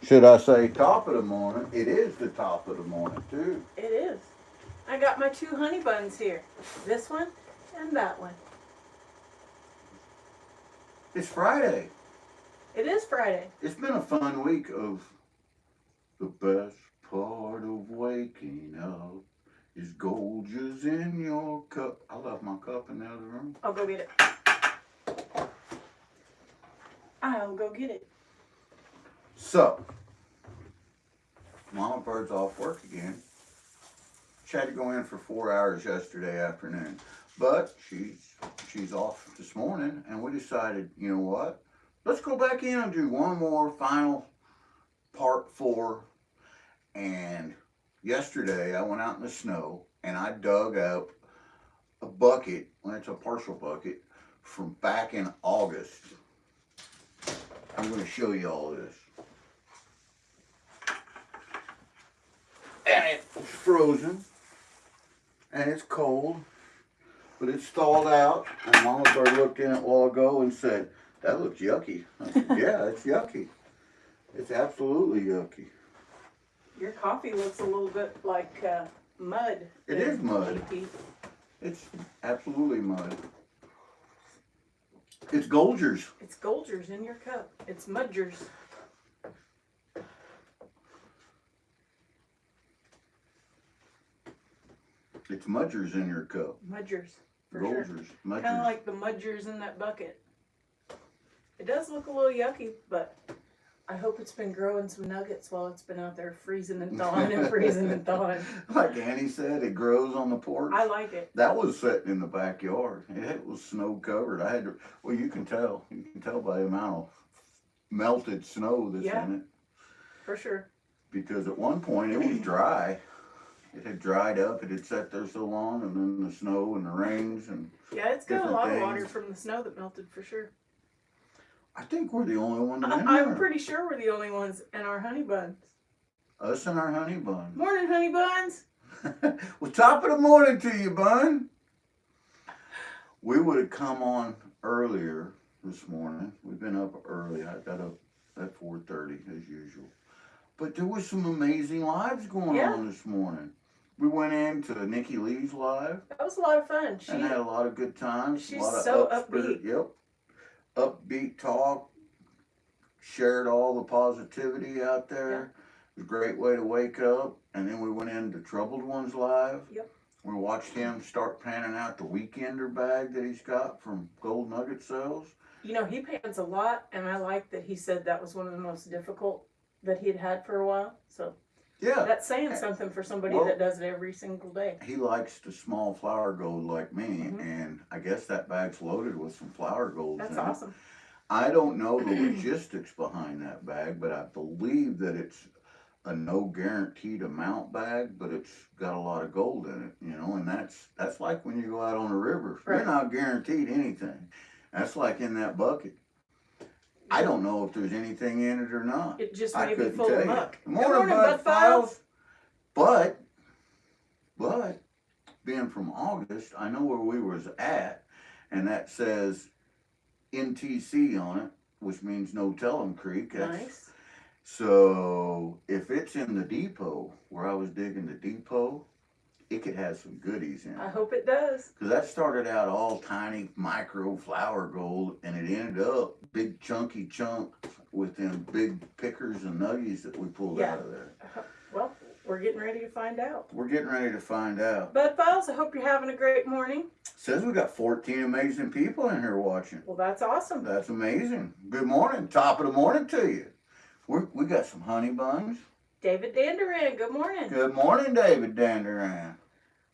Should I say top of the morning? It is the top of the morning, too. It is. I got my 2 honey buns here. This one and that one. It's Friday. It is Friday. It's been a fun week of the best part of waking up is Goldgers in your cup. I left my cup in the other room. I'll go get it. I'll go get it. So, Mama Bird's off work again. She had to go in for 4 hours yesterday afternoon. But she's off this morning, and we decided, you know what? Let's go back in and do one more final part 4. And yesterday I went out in the snow and I dug up a bucket, well, it's a partial bucket, from back in August. I'm going to show you all this. And it's frozen and it's cold, but it's thawed out. And Mama Bird looked in it a while ago and said, "That looks yucky." I said, "Yeah, it's yucky. It's absolutely yucky." Your coffee looks a little bit like mud. It is mud. GP. It's absolutely mud. It's Goldgers. It's Goldgers in your cup. It's Mudgers. It's Mudgers in your cup. Mudgers. For Goldgers. sure. Mudgers. Kind of like the Mudgers in that bucket. It does look a little yucky, but I hope it's been growing some nuggets while it's been out there freezing and thawing and freezing and thawing. Like Annie said, it grows on the porch. I like it. That was sitting in the backyard. It was snow covered. I had to, well, you can tell. You can tell by the amount of melted snow that's in it. For sure. Because at one point it was dry. It had dried up. It had sat there so long, and then the snow and the rains and Yeah, it's got a lot different of water things. from the snow that melted for sure. I think we're the only one in there. I'm pretty sure we're the only ones in our honey buns. Us and our honey bun. Morning, honey buns. Well, top of the morning to you, bun. We would have come on earlier this morning. We've been up early. I got up at 4:30 as usual. But there was some amazing lives going on this morning. We went into Nikki Lee's live. That was a lot of fun. And had a lot of good times. She's a lot of so upbeat. upbeat. Yep. Upbeat talk. Shared all the positivity out there. Yeah. It was a great way to wake up. And then we went into Troubled Ones live. Yep. We watched him start panning out the weekender bag that he's got from Gold Nugget Sales. You know, he pans a lot, and I like that he said that was one of the most difficult that he'd had for a while. So yeah, that's saying something for somebody that does it every single day. He likes the small flour gold like me, and I guess that bag's loaded with some flour golds. That's awesome. I don't know the logistics behind that bag, but I believe that it's a no guaranteed amount bag, but it's got a lot of gold in it, you know, and that's like when you go out on the river. Right. You're not guaranteed anything. That's like in that bucket. I don't know if there's anything in it or not. It just may be full of muck. Good morning, Bud Files. But being from August, I know where we was at, and that says NTC on it, which means No Tellin' Creek. Nice. So if it's in the depot, where I was digging the depot, it could have some goodies in it. I hope it does. Because that started out all tiny micro flour gold, and it ended up big chunky chunks with them big pickers and nuggies that we pulled out of there. Well, we're getting ready to find out. We're getting ready to find out. Bud Files, I hope you're having a great morning. Says we got 14 amazing people in here watching. Well, that's awesome. That's amazing. Good morning. Top of the morning to you. We got some honey buns. David Danderan, good morning. Good morning, David Danderan.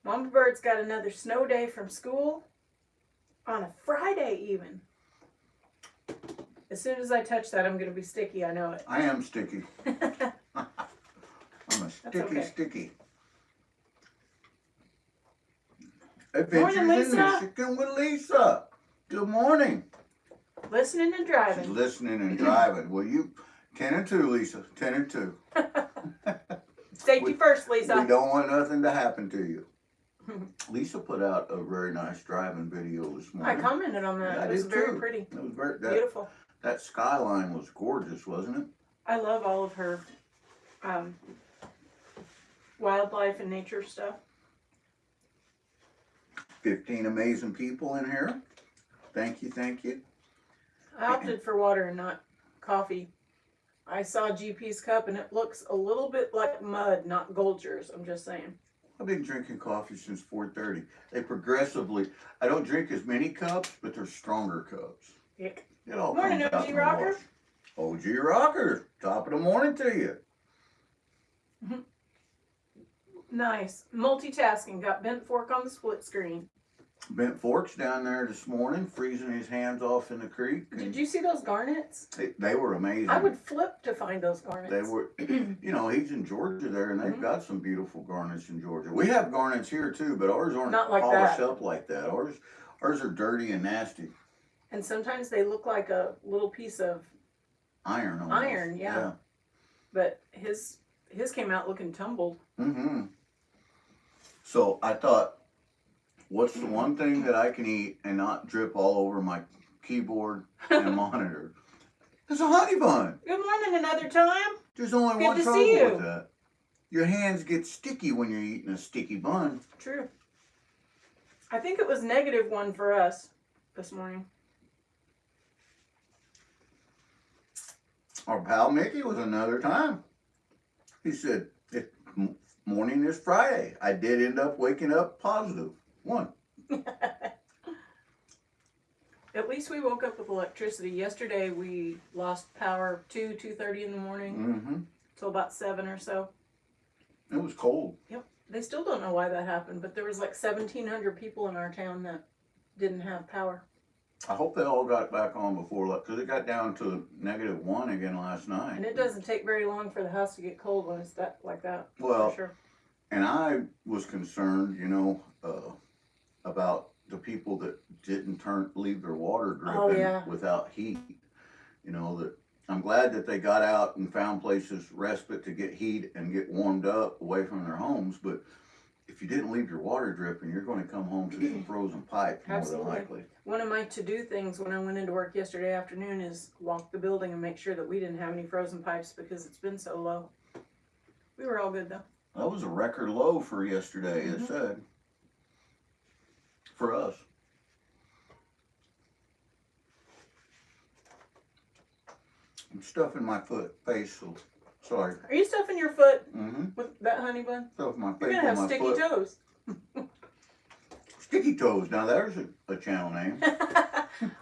Mama Bird's got another snow day from school on a Friday even. As soon as I touch that, I'm going to be sticky. I know it. I am sticky. I'm a sticky. Adventures in Michigan with Lisa. Good morning. Listening and driving. She's listening and driving. Well, you 10 and 2, Lisa. 10 and 2. Safety first, Lisa. We don't want nothing to happen to you. Lisa put out a very nice driving video this morning. I commented on that. It was very pretty. It was very beautiful. That skyline was gorgeous, wasn't it? I love all of her wildlife and nature stuff. 15 amazing people in here. Thank you, thank you. I opted for water and not coffee. I saw GP's cup and it looks a little bit like mud, not Goldgers. I'm just saying. I've been drinking coffee since 4:30. They progressively, I don't drink as many cups, but they're stronger cups. Ick. It all Morning, comes out OG in the Rocker. wash. OG Rocker, top of the morning to you. Nice. Multitasking. Got bent fork on the split screen. Bent Fork's down there this morning, freezing his hands off in the creek. Did you see those garnets? They were amazing. I would flip to find those garnets. They were, you know, he's in Georgia there, and they've got some beautiful garnets in Georgia. We have garnets here too, but ours aren't Not like polished that. up like that. Ours are dirty and nasty. And sometimes they look like a little piece of Iron almost. iron, yeah. But his came out looking tumbled. Mm-hmm. So I thought, what's the one thing that I can eat and not drip all over my keyboard and monitor? It's a honey bun. Good morning, another time. There's only Good one to trouble see you. with that. Your hands get sticky when you're eating a sticky bun. True. I think it was -1 for us this morning. Our pal Mickey was another time. He said, morning is Friday. I did end up waking up positive. 1. At least we woke up with electricity. Yesterday we lost power 2:30 in the morning Mm-hmm. till about 7 or so. It was cold. Yep. They still don't know why that happened, but there was like 1,700 people in our town that didn't have power. I hope they all got back on before, because it got down to -1 again last night. And it doesn't take very long for the house to get cold when it's that like that. Well, for sure. And I was concerned, you know, about the people that didn't leave their water dripping without heat. You know, that I'm glad that they got out and found places respite to get heat and get warmed up away from their homes. But if you didn't leave your water dripping, you're going to come home to some frozen pipe more than likely. One of my to-do things when I went into work yesterday afternoon is walk the building and make sure that we didn't have any frozen pipes because it's been so low. We were all good though. That was a record low for yesterday, it said. For us. I'm stuffing my face, so sorry. Are you stuffing your foot Mm-hmm. with that honey bun? Stuffing my face You're gonna have with my sticky foot. toes. Sticky Toes. Now there's a channel name.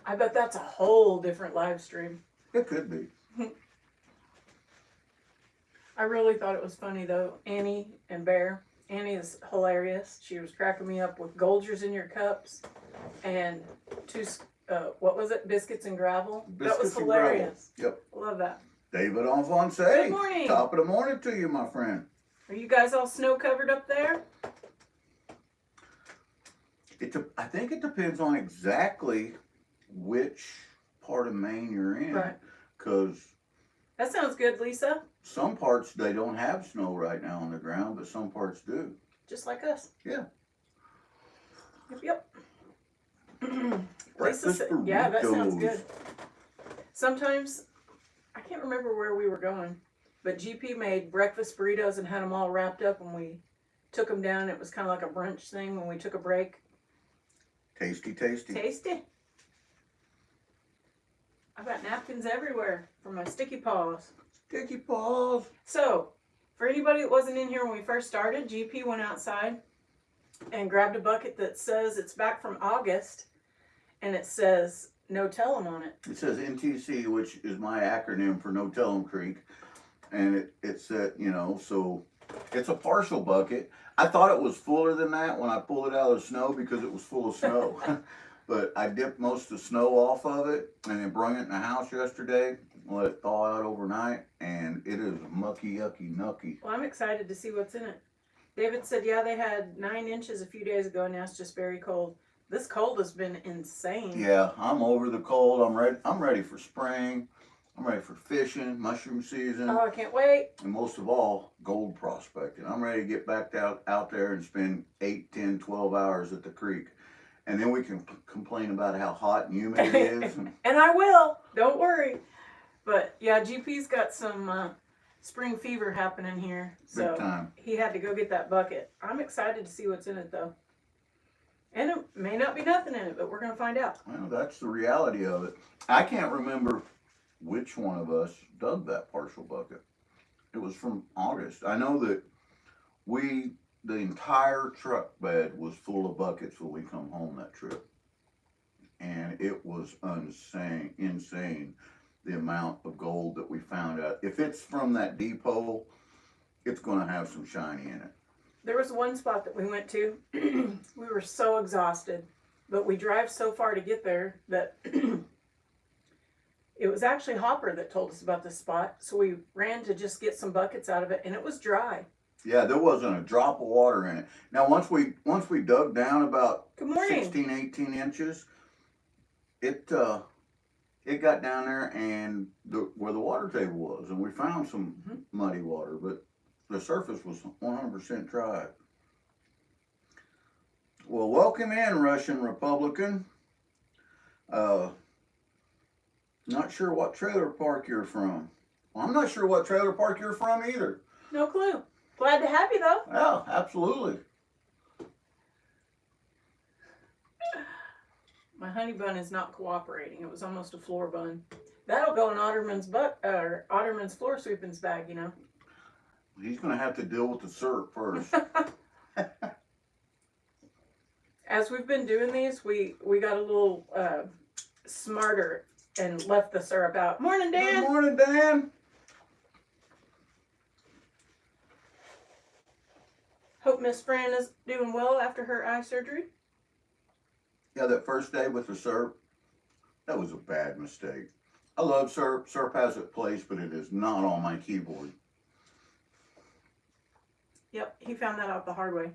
I bet that's a whole different live stream. It could be. I really thought it was funny though. Annie and Bear. Annie is hilarious. She was cracking me up with Goldgers in your cups and what was it? Biscuits and gravel. That was Biscuits and gravel. hilarious. Yep. I love that. David Enfonse. Good morning. Top of the morning to you, my friend. Are you guys all snow covered up there? I think it depends on exactly which part of Maine you're in. Right. Because That sounds good, Lisa. some parts, they don't have snow right now on the ground, but some parts do. Just like us. Yeah. Yep. Breakfast Lisa said, yeah, that sounds burritos. good. Sometimes, I can't remember where we were going, but GP made breakfast burritos and had them all wrapped up and we took them down. It was kind of like a brunch thing when we took a break. Tasty, tasty. Tasty. I've got napkins everywhere for my sticky paws. Sticky paws. So, for anybody that wasn't in here when we first started, GP went outside and grabbed a bucket that says it's back from August, and it says No Tell 'em on it. It says NTC, which is my acronym for No Tell 'em Creek. And it said, you know, so it's a partial bucket. I thought it was fuller than that when I pulled it out of the snow because it was full of snow. But I dipped most of the snow off of it and then brought it in the house yesterday, let it thaw out overnight, and it is mucky, yucky, nucky. Well, I'm excited to see what's in it. David said, yeah, they had 9 inches a few days ago, and now it's just very cold. This cold has been insane. Yeah, I'm over the cold. I'm ready for spring. I'm ready for fishing, mushroom season, Oh, I can't wait. and most of all, gold prospecting. I'm ready to get back out there and spend 8, 10, 12 hours at the creek. And then we can complain about how hot and humid it is. And I will. Don't worry. But yeah, GP's got some spring fever happening here. So Big time. he had to go get that bucket. I'm excited to see what's in it though. And it may not be nothing in it, but we're going to find out. Well, that's the reality of it. I can't remember which one of us dug that partial bucket. It was from August. I know that the entire truck bed was full of buckets when we come home that trip. And it was insane the amount of gold that we found out. If it's from that depot, it's going to have some shiny in it. There was one spot that we went to. We were so exhausted, but we drive so far to get there that it was actually Hopper that told us about this spot. So we ran to just get some buckets out of it, and it was dry. Yeah, there wasn't a drop of water in it. Now, once we dug down about Good morning. 16, 18 inches, it got down there and where the water table was, and we found some muddy water, but the surface was 100% dry. Well, welcome in, Russian Republican. Not sure what trailer park you're from. Well, I'm not sure what trailer park you're from either. No clue. Glad to have you though. Yeah, absolutely. My honey bun is not cooperating. It was almost a floor bun. That'll go in Otterman's floor sweepings bag, you know. He's going to have to deal with the syrup first. As we've been doing these, we got a little smarter and left the syrup out. Morning, Dan. Good morning, Dan. Hope Miss Fran is doing well after her eye surgery. Yeah, that first day with the syrup, that was a bad mistake. I love syrup. Syrup has its place, but it is not on my keyboard. Yep, he found that out the hard way.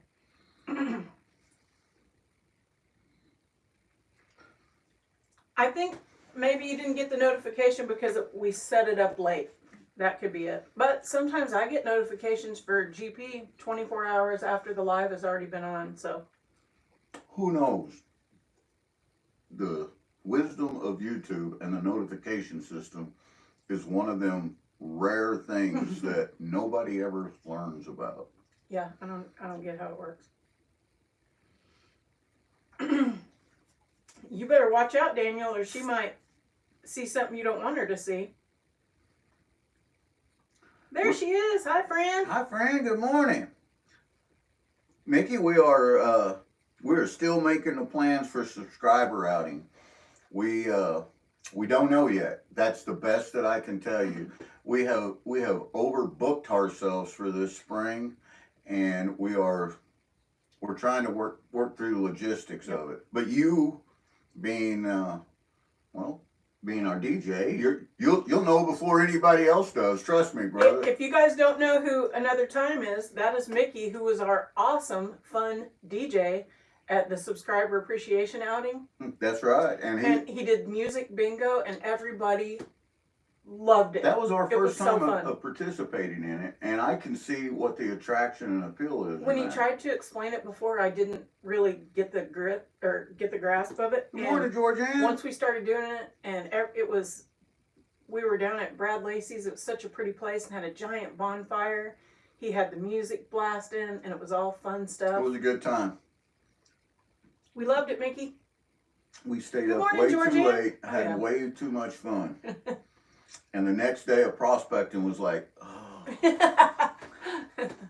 I think maybe you didn't get the notification because we set it up late. That could be it. But sometimes I get notifications for GP 24 hours after the live has already been on, so. Who knows? The wisdom of YouTube and the notification system is one of them rare things that nobody ever learns about. Yeah, I don't get how it works. You better watch out, Daniel, or she might see something you don't want her to see. There she is. Hi, Fran. Hi, Fran. Good morning. Mickey, we're still making the plans for subscriber outing. We don't know yet. That's the best that I can tell you. We have overbooked ourselves for this spring, and we're trying to work through the logistics of it. But you, being being our DJ, you'll know before anybody else does. Trust me, brother. If you guys don't know who Another Time is, that is Mickey, who was our awesome, fun DJ at the subscriber appreciation outing. That's right, and he did music bingo, and everybody loved it. That was our first time so of participating in it, and I can see what the attraction and appeal is. When he tried to explain it before, I didn't really get the grasp of it. Good morning, Georgianne. Once we started doing it, and we were down at Brad Lacey's. It was such a pretty place and had a giant bonfire. He had the music blasting, and it was all fun stuff. It was a good time. We loved it, Mickey. We stayed up way too late, had way too much fun. And the next day of prospecting was like, oh.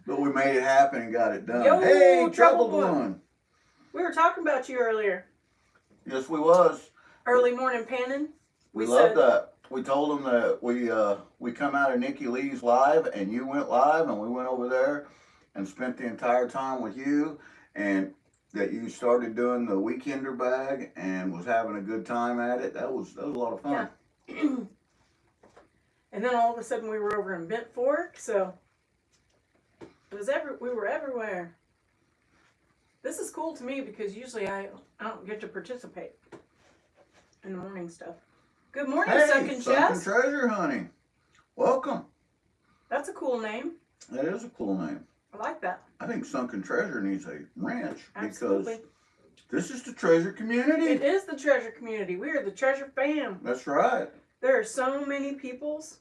But we made it happen and got it done. Yo, hey, Troubled Troubled One. One. We were talking about you earlier. Yes, we was. Early morning panning. We loved that. We told them that we come out of Nikki Lee's live, and you went live, and we went over there and spent the entire time with you, and that you started doing the Weekender bag and was having a good time at it. That was a lot of fun. Yeah. And then all of a sudden we were over in Bent Fork, so it was we were everywhere. This is cool to me because usually I don't get to participate in the morning stuff. Good morning, Sunken Chefs. Sunken Treasure Hunting. Welcome. That's a cool name. That is a cool name. I like that. I think Sunken Treasure needs a ranch. Absolutely. Because this is the treasure community. It is the treasure community. We are the treasure fam. That's right. There are so many peoples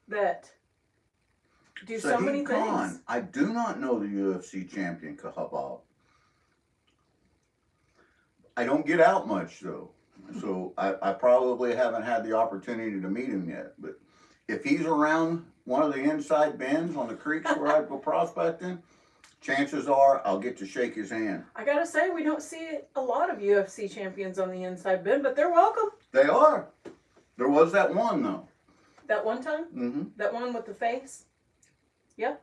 that do so many things. I do not know the UFC champion Kahabab. I don't get out much though, so I probably haven't had the opportunity to meet him yet. But if he's around one of the inside bends on the creeks where I go prospecting, chances are I'll get to shake his hand. I gotta say, we don't see a lot of UFC champions on the inside bend, but they're welcome. They are. There was that one though. That one time? Mm-hmm. That one with the face? Yep.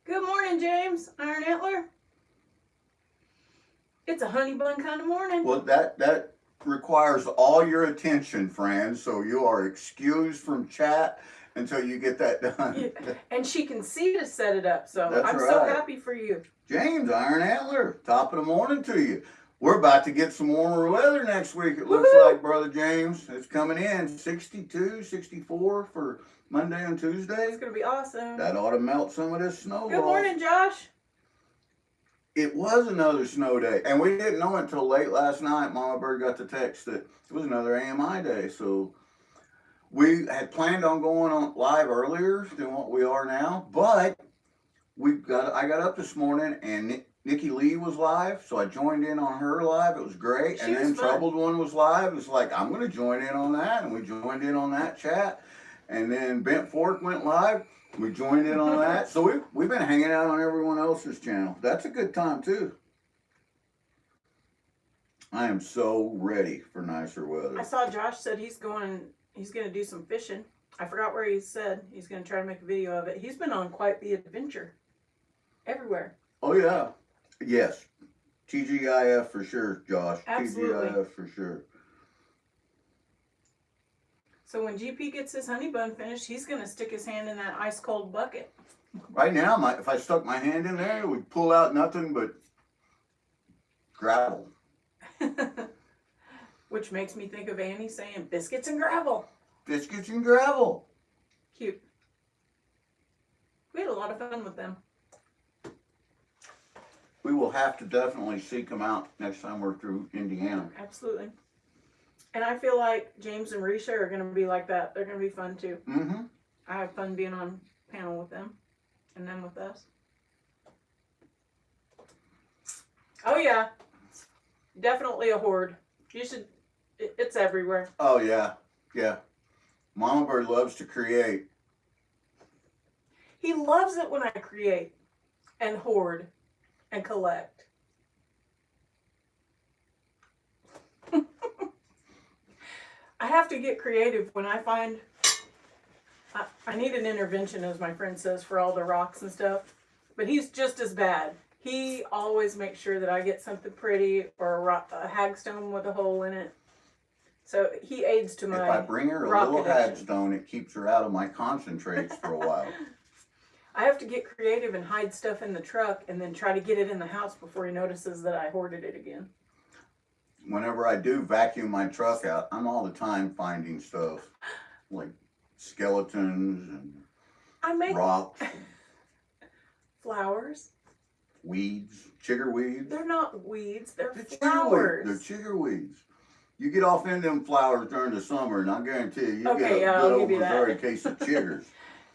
Good morning, James. Iron Antler. It's a honey bun kind of morning. Well, that requires all your attention, friends. So you are excused from chat until you get that done. Yeah. And she can see to set it up, so That's I'm right. so happy for you. James, Iron Antler, top of the morning to you. We're about to get some warmer weather next week, it looks Woo-hoo! like, Brother James. It's coming in 62, 64 for Monday and Tuesday. It's going to be awesome. That ought to melt some of this snow Good off. morning, Josh. It was another snow day, and we didn't know until late last night. Mama Bird got the text that it was another AMI day, so we had planned on going on live earlier than what we are now, but I got up this morning and Nikki Lee was live, so I joined in on her live. It was great, She and was then fun. Troubled One was live. It was like, I'm going to join in on that, and we joined in on that chat, and then Bent Fork went live. We joined in on that. So we've been hanging out on everyone else's channel. That's a good time too. I am so ready for nicer weather. I saw Josh said he's going to do some fishing. I forgot where he said he's going to try to make a video of it. He's been on quite the adventure. Everywhere. Oh yeah. Yes. TGIF for sure, Josh. Absolutely. TGIF for sure. So when GP gets his honey bun finished, he's going to stick his hand in that ice cold bucket. Right now, if I stuck my hand in there, it would pull out nothing but gravel. Which makes me think of Annie saying, biscuits and gravel. Biscuits and gravel. Cute. We had a lot of fun with them. We will have to definitely seek them out next time we're through Indiana. Absolutely. And I feel like James and Risha are going to be like that. They're going to be fun too. Mm-hmm. I have fun being on panel with them and them with us. Oh yeah. Definitely a horde. You should, it's everywhere. Oh, yeah. Yeah. Mama Bird loves to create. He loves it when I create and hoard and collect. I have to get creative when I find I need an intervention, as my friend says, for all the rocks and stuff. But he's just as bad. He always makes sure that I get something pretty or a hagstone with a hole in it. So he aids to my If I bring her a rock little addiction. hagstone, it keeps her out of my concentrates for a while. I have to get creative and hide stuff in the truck and then try to get it in the house before he notices that I hoarded it again. Whenever I do vacuum my truck out, I'm all the time finding stuff like skeletons and I make rocks, flowers. weeds, chigger weeds. They're not weeds, they're They're chigger flowers. weeds. They're chigger weeds. You get off in them flowers during the summer, and I guarantee you Okay, get a yeah, good I'll old give you that. Missouri case of chiggers.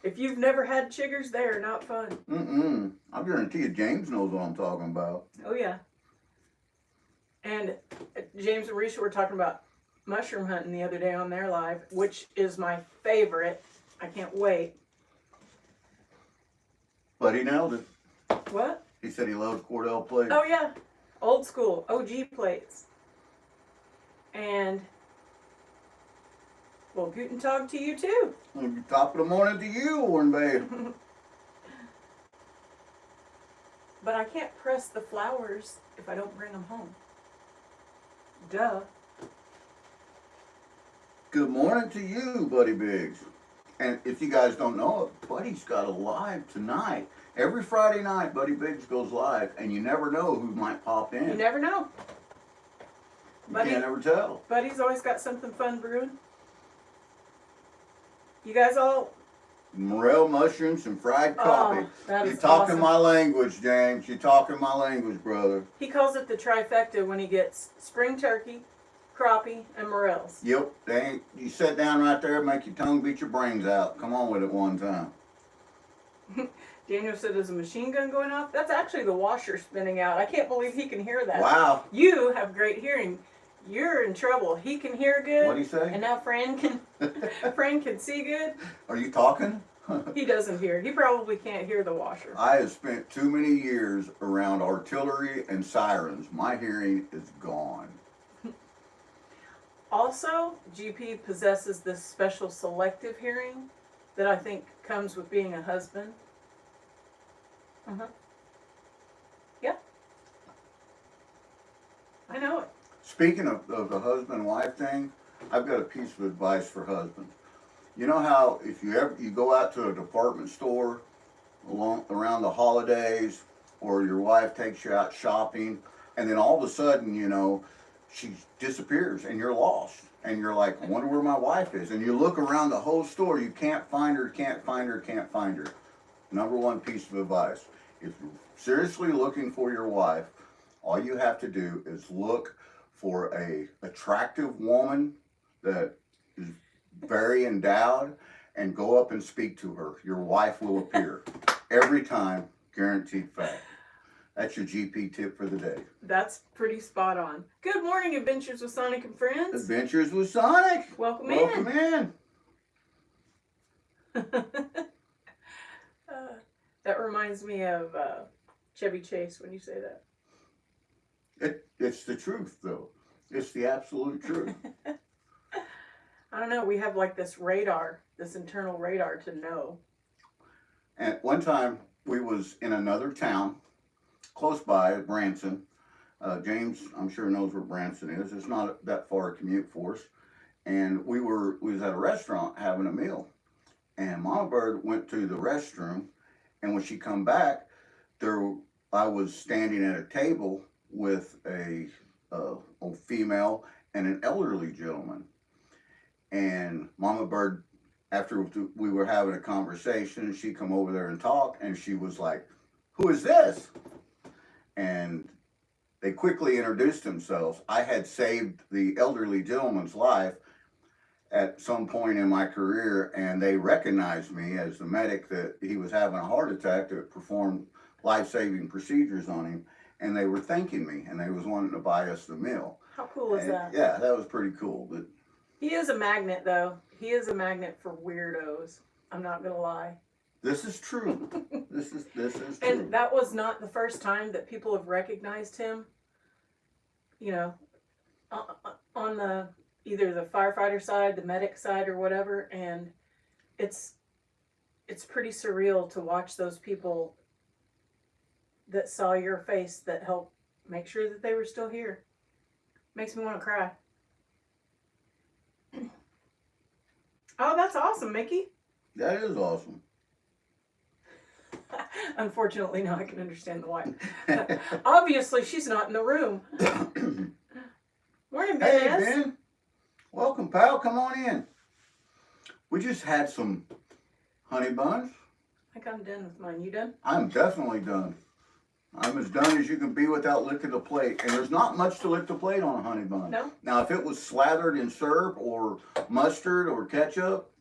If you've never had chiggers, they are not fun. Mm-mm. I guarantee you James knows what I'm talking about. Oh yeah. And James and Risha were talking about mushroom hunting the other day on their live, which is my favorite. I can't wait. But he nailed it. What? He said he loves Cordell plates. Oh yeah. Old school, OG plates. And, well, guten Tag to you too. Top of the morning to you, Warren Babe. But I can't press the flowers if I don't bring them home. Duh. Good morning to you, Buddy Biggs. And if you guys don't know it, Buddy's got a live tonight. Every Friday night, Buddy Biggs goes live, and you never know who might pop in. You never know. You Buddy, can't ever tell. Buddy's always got something fun brewing. You guys all, Morel mushrooms and fried coffee. that You're is talking awesome. my language, James. You're talking my language, brother. He calls it the trifecta when he gets spring turkey, crappie, and morels. Yep, they ain't, you sit down right there, make your tongue beat your brains out. Come on with it one time. Daniel said, "There's a machine gun going off." That's actually the washer spinning out. I can't believe he can hear that. Wow. You have great hearing. You're in trouble. He can hear good. What'd he say? And now Fran can see good. Are you talking? He doesn't hear. He probably can't hear the washer. I have spent too many years around artillery and sirens. My hearing is gone. Also, GP possesses this special selective hearing that I think comes with being a husband. Yeah. I know it. Speaking of the husband-wife thing, I've got a piece of advice for husbands. You know how if you go out to a department store around the holidays, or your wife takes you out shopping, and then all of a sudden, you know, she disappears and you're lost. And you're like, I wonder where my wife is. And you look around the whole store, you can't find her, can't find her, can't find her. Number one piece of advice. If you're seriously looking for your wife, all you have to do is look for a attractive woman that is very endowed and go up and speak to her. Your wife will appear. Every time, guaranteed fact. That's your GP tip for the day. That's pretty spot on. Good morning, Adventures with Sonic and Friends. Adventures with Sonic. Welcome in. That reminds me of Chevy Chase when you say that. It's the truth, though. It's the absolute truth. I don't know. We have like this radar, this internal radar to know. And one time we was in another town close by, Branson. James, I'm sure, knows where Branson is. It's not that far a commute for us. And we was at a restaurant having a meal. And Mama Bird went to the restroom. And when she come back, I was standing at a table with a female and an elderly gentleman. And Mama Bird, after we were having a conversation, she come over there and talk, and she was like, "Who is this?" And they quickly introduced themselves. I had saved the elderly gentleman's life at some point in my career, and they recognized me as the medic that he was having a heart attack that performed life-saving procedures on him, and they were thanking me, and they was wanting to buy us the meal. How cool is that? Yeah, that was pretty cool. But he is a magnet, though. He is a magnet for weirdos. I'm not gonna lie. This is true. This is true. And that was not the first time that people have recognized him. You know, on the either the firefighter side, the medic side, or whatever. And it's pretty surreal to watch those people that saw your face that helped make sure that they were still here. Makes me want to cry. Oh, that's awesome, Mickey. That is awesome. Unfortunately, now I can understand the wife. Obviously, she's not in the room. Morning, Ben. Hey, Ben. Welcome, pal. Come on in. We just had some honey buns. I think I'm done with mine. You done? I'm definitely done. I'm as done as you can be without licking the plate. And there's not much to lick the plate on a honey bun. No. Now, if it was slathered in syrup or mustard or ketchup,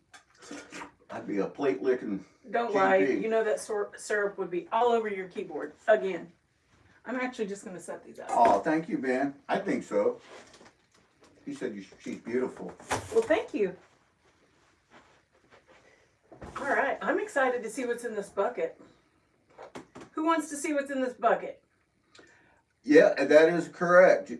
I'd be a plate licking. Don't lie. You know that syrup would be all over your keyboard again. I'm actually just going to set these out. Oh, thank you, Ben. I think so. He said she's beautiful. Well, thank you. All right. I'm excited to see what's in this bucket. Who wants to see what's in this bucket? Yeah, that is correct,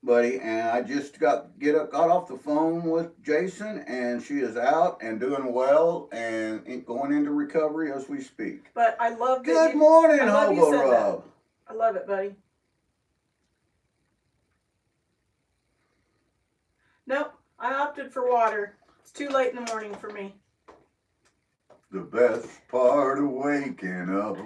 buddy. And I just got off the phone with Jason, and she is out and doing well and going into recovery as we speak. But I love that. Good morning, I love you Hobo said Rob. that. I love it, buddy. Nope, I opted for water. It's too late in the morning for me. The best part of waking up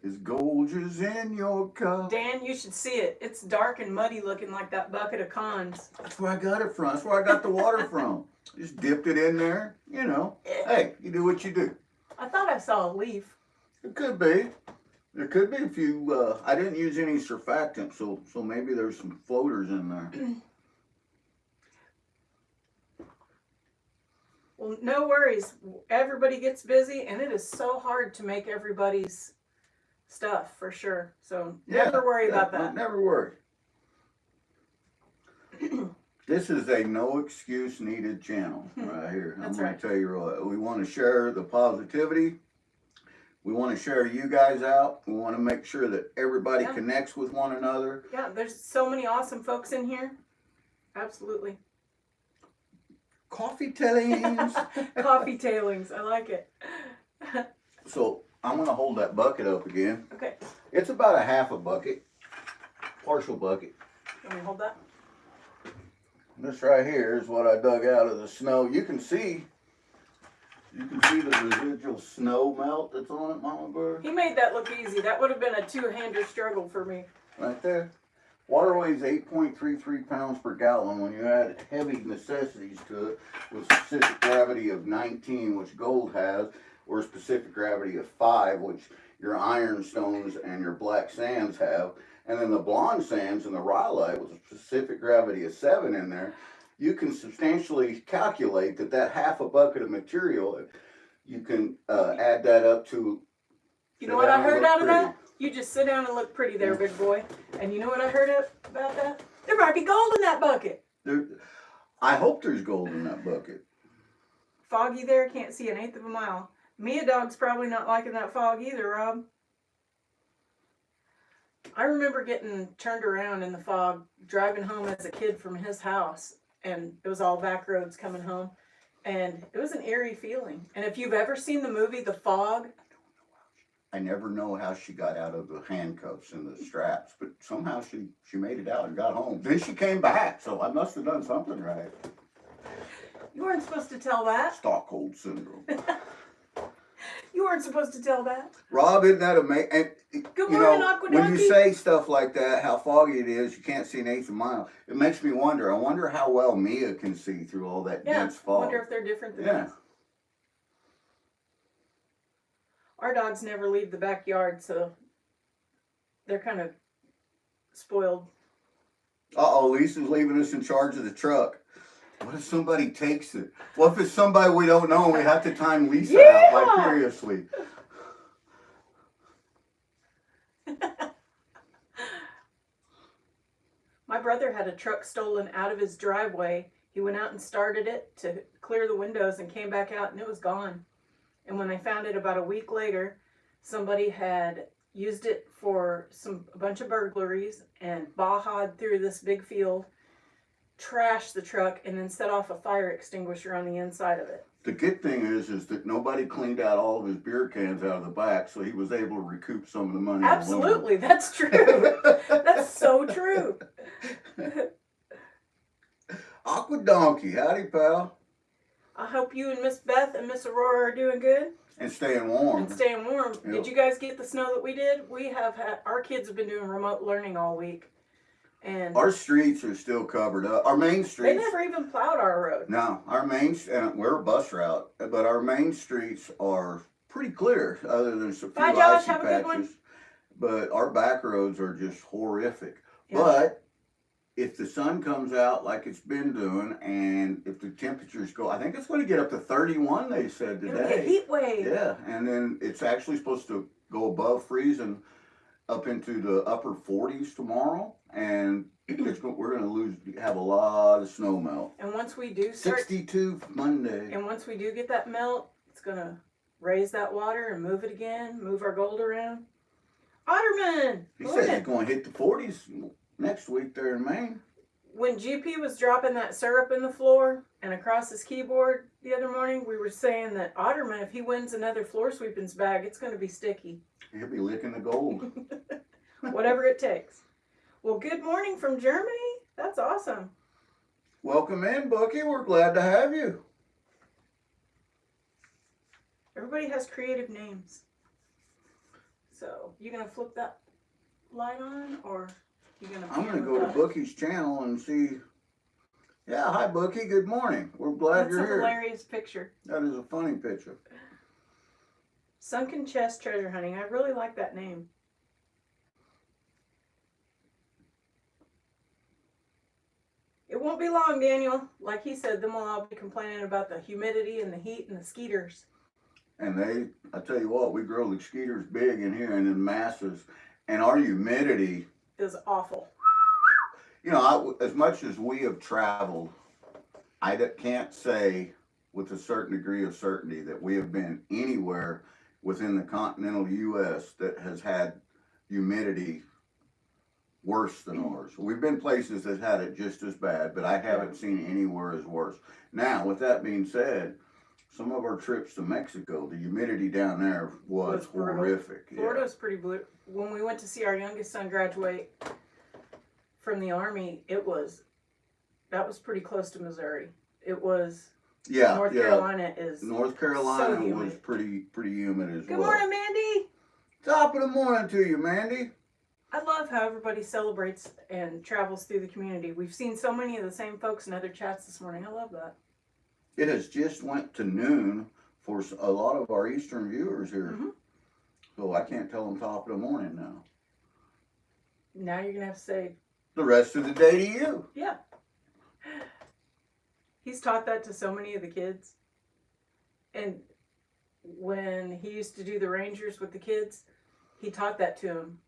is Goldgers in your cup. Dan, you should see it. It's dark and muddy looking like that bucket of Cons. That's where I got it from. That's where I got the water from. Just dipped it in there. You know, hey, you do what you do. I thought I saw a leaf. It could be. There could be a few. I didn't use any surfactant, so maybe there's some floaters in there. Well, no worries. Everybody gets busy, and it is so hard to make everybody's stuff for sure. So never worry about that. Never worry. This is a no excuse needed channel right here. That's I'm going right. to tell you what, we want to share the positivity. We want to share you guys out. We want to make sure that everybody connects with one another. Yeah, there's so many awesome folks in here. Absolutely. Coffee tailings. Coffee tailings. I like it. So I'm going to hold that bucket up again. Okay. It's about a half a bucket, partial bucket. Can we hold that? This right here is what I dug out of the snow. You can see the residual snow melt that's on it, Mama Bird. He made that look easy. That would have been a two-hander struggle for me. Right there. Water weighs 8.33 pounds per gallon. When you add heavy necessities to it with specific gravity of 19, which gold has, or specific gravity of 5, which your ironstones and your black sands have, and then the blonde sands and the rhyolite with a specific gravity of 7 in there, you can substantially calculate that half a bucket of material, you can add that up to. You know what I heard out of that? You just sit down and look pretty there, big boy. And you know what I heard about that? There might be gold in that bucket. I hope there's gold in that bucket. Foggy there, can't see an eighth of a mile. Mia Dog's probably not liking that fog either, Rob. I remember getting turned around in the fog, driving home as a kid from his house, and it was all back roads coming home, and it was an eerie feeling. And if you've ever seen the movie The Fog, I never know how she got out of the handcuffs and the straps, but somehow she made it out and got home. Then she came back, so I must have done something right. You weren't supposed to tell that. Stockholm syndrome. You weren't supposed to tell that. Rob, isn't that amazing? Good morning, Aqua when you Donkey. say stuff like that, how foggy it is, you can't see an eighth of a mile. It makes me wonder. I wonder how well Mia can see through all that dense I fog. wonder if they're different than us. Our dogs never leave the backyard, so they're kind of spoiled. Uh-oh, Lisa's leaving us in charge of the truck. What if somebody takes it? What if it's somebody we don't know and we have to time Lisa out vicariously? My brother had a truck stolen out of his driveway. He went out and started it to clear the windows and came back out and it was gone. And when they found it about a week later, somebody had used it for a bunch of burglaries and bawhawed through this big field, trashed the truck, and then set off a fire extinguisher on the inside of it. The good thing is that nobody cleaned out all of his beer cans out of the back, so he was able to recoup some of the money. Absolutely, that's true. That's so true. Aqua Donkey, howdy, pal. I hope you and Miss Beth and Miss Aurora are doing good. And staying warm. And staying warm. Yep. Did you guys get the snow that we did? Our kids have been doing remote learning all week. And our streets are still covered up. Our main streets. They never even plowed our road. No, and we're a bus route, but our main streets are pretty clear, other than some few icy Josh, have a patches. good one. But our back roads are just horrific. Yeah. But if the sun comes out like it's been doing, and if the temperatures go, I think it's going to get up to 31. They said today. It'll be a heat wave. Yeah, and then it's actually supposed to go above freezing up into the upper 40s tomorrow, and we're going to have a lot of snow melt. And once we do start 62 Monday. And once we do get that melt, it's going to raise that water and move it again, move our gold around. Otterman! He said it's going to hit the 40s next week there in Maine. When GP was dropping that syrup in the floor and across his keyboard the other morning, we were saying that Otterman, if he wins another floor sweepings bag, it's going to be sticky. He'll be licking the gold. Whatever it takes. Well, good morning from Germany. That's awesome. Welcome in, Bucky. We're glad to have you. Everybody has creative names. So, you going to flip that light on, or you going to... I'm going to go to Bucky's channel and see. Yeah, hi, Bucky. Good morning. We're glad you're here. That's a hilarious picture. That is a funny picture. Sunken Chest Treasure Hunting. I really like that name. It It won't be long, Daniel. Like he said, then we'll all be complaining about the humidity and the heat and the skeeters. And I tell you what, we grow the skeeters big in here and in masses. And our humidity is awful. You know, as much as we have traveled, can't say with a certain degree of certainty that we have been anywhere within the continental U.S. that has had humidity worse than ours. We've been places that had it just as bad, but I haven't seen anywhere as worse. Now, with that being said, some of our trips to Mexico, the humidity down there was horrific. Florida was pretty blue. When we went to see our youngest son graduate from the Army, that was pretty close to Missouri. It was. North Carolina is. North Carolina so was pretty humid as well. Good morning, Mandy. Top of the morning to you, Mandy. I love how everybody celebrates and travels through the community. We've seen so many of the same folks in other chats this morning. I love that. It has just went to noon for a lot of our Eastern viewers here. Mm-hmm. So I can't tell them top of the morning now. Now you're going to have to say the rest of the day to you. Yeah. He's taught that to so many of the kids. And when he used to do the Rangers with the kids, he taught that to them.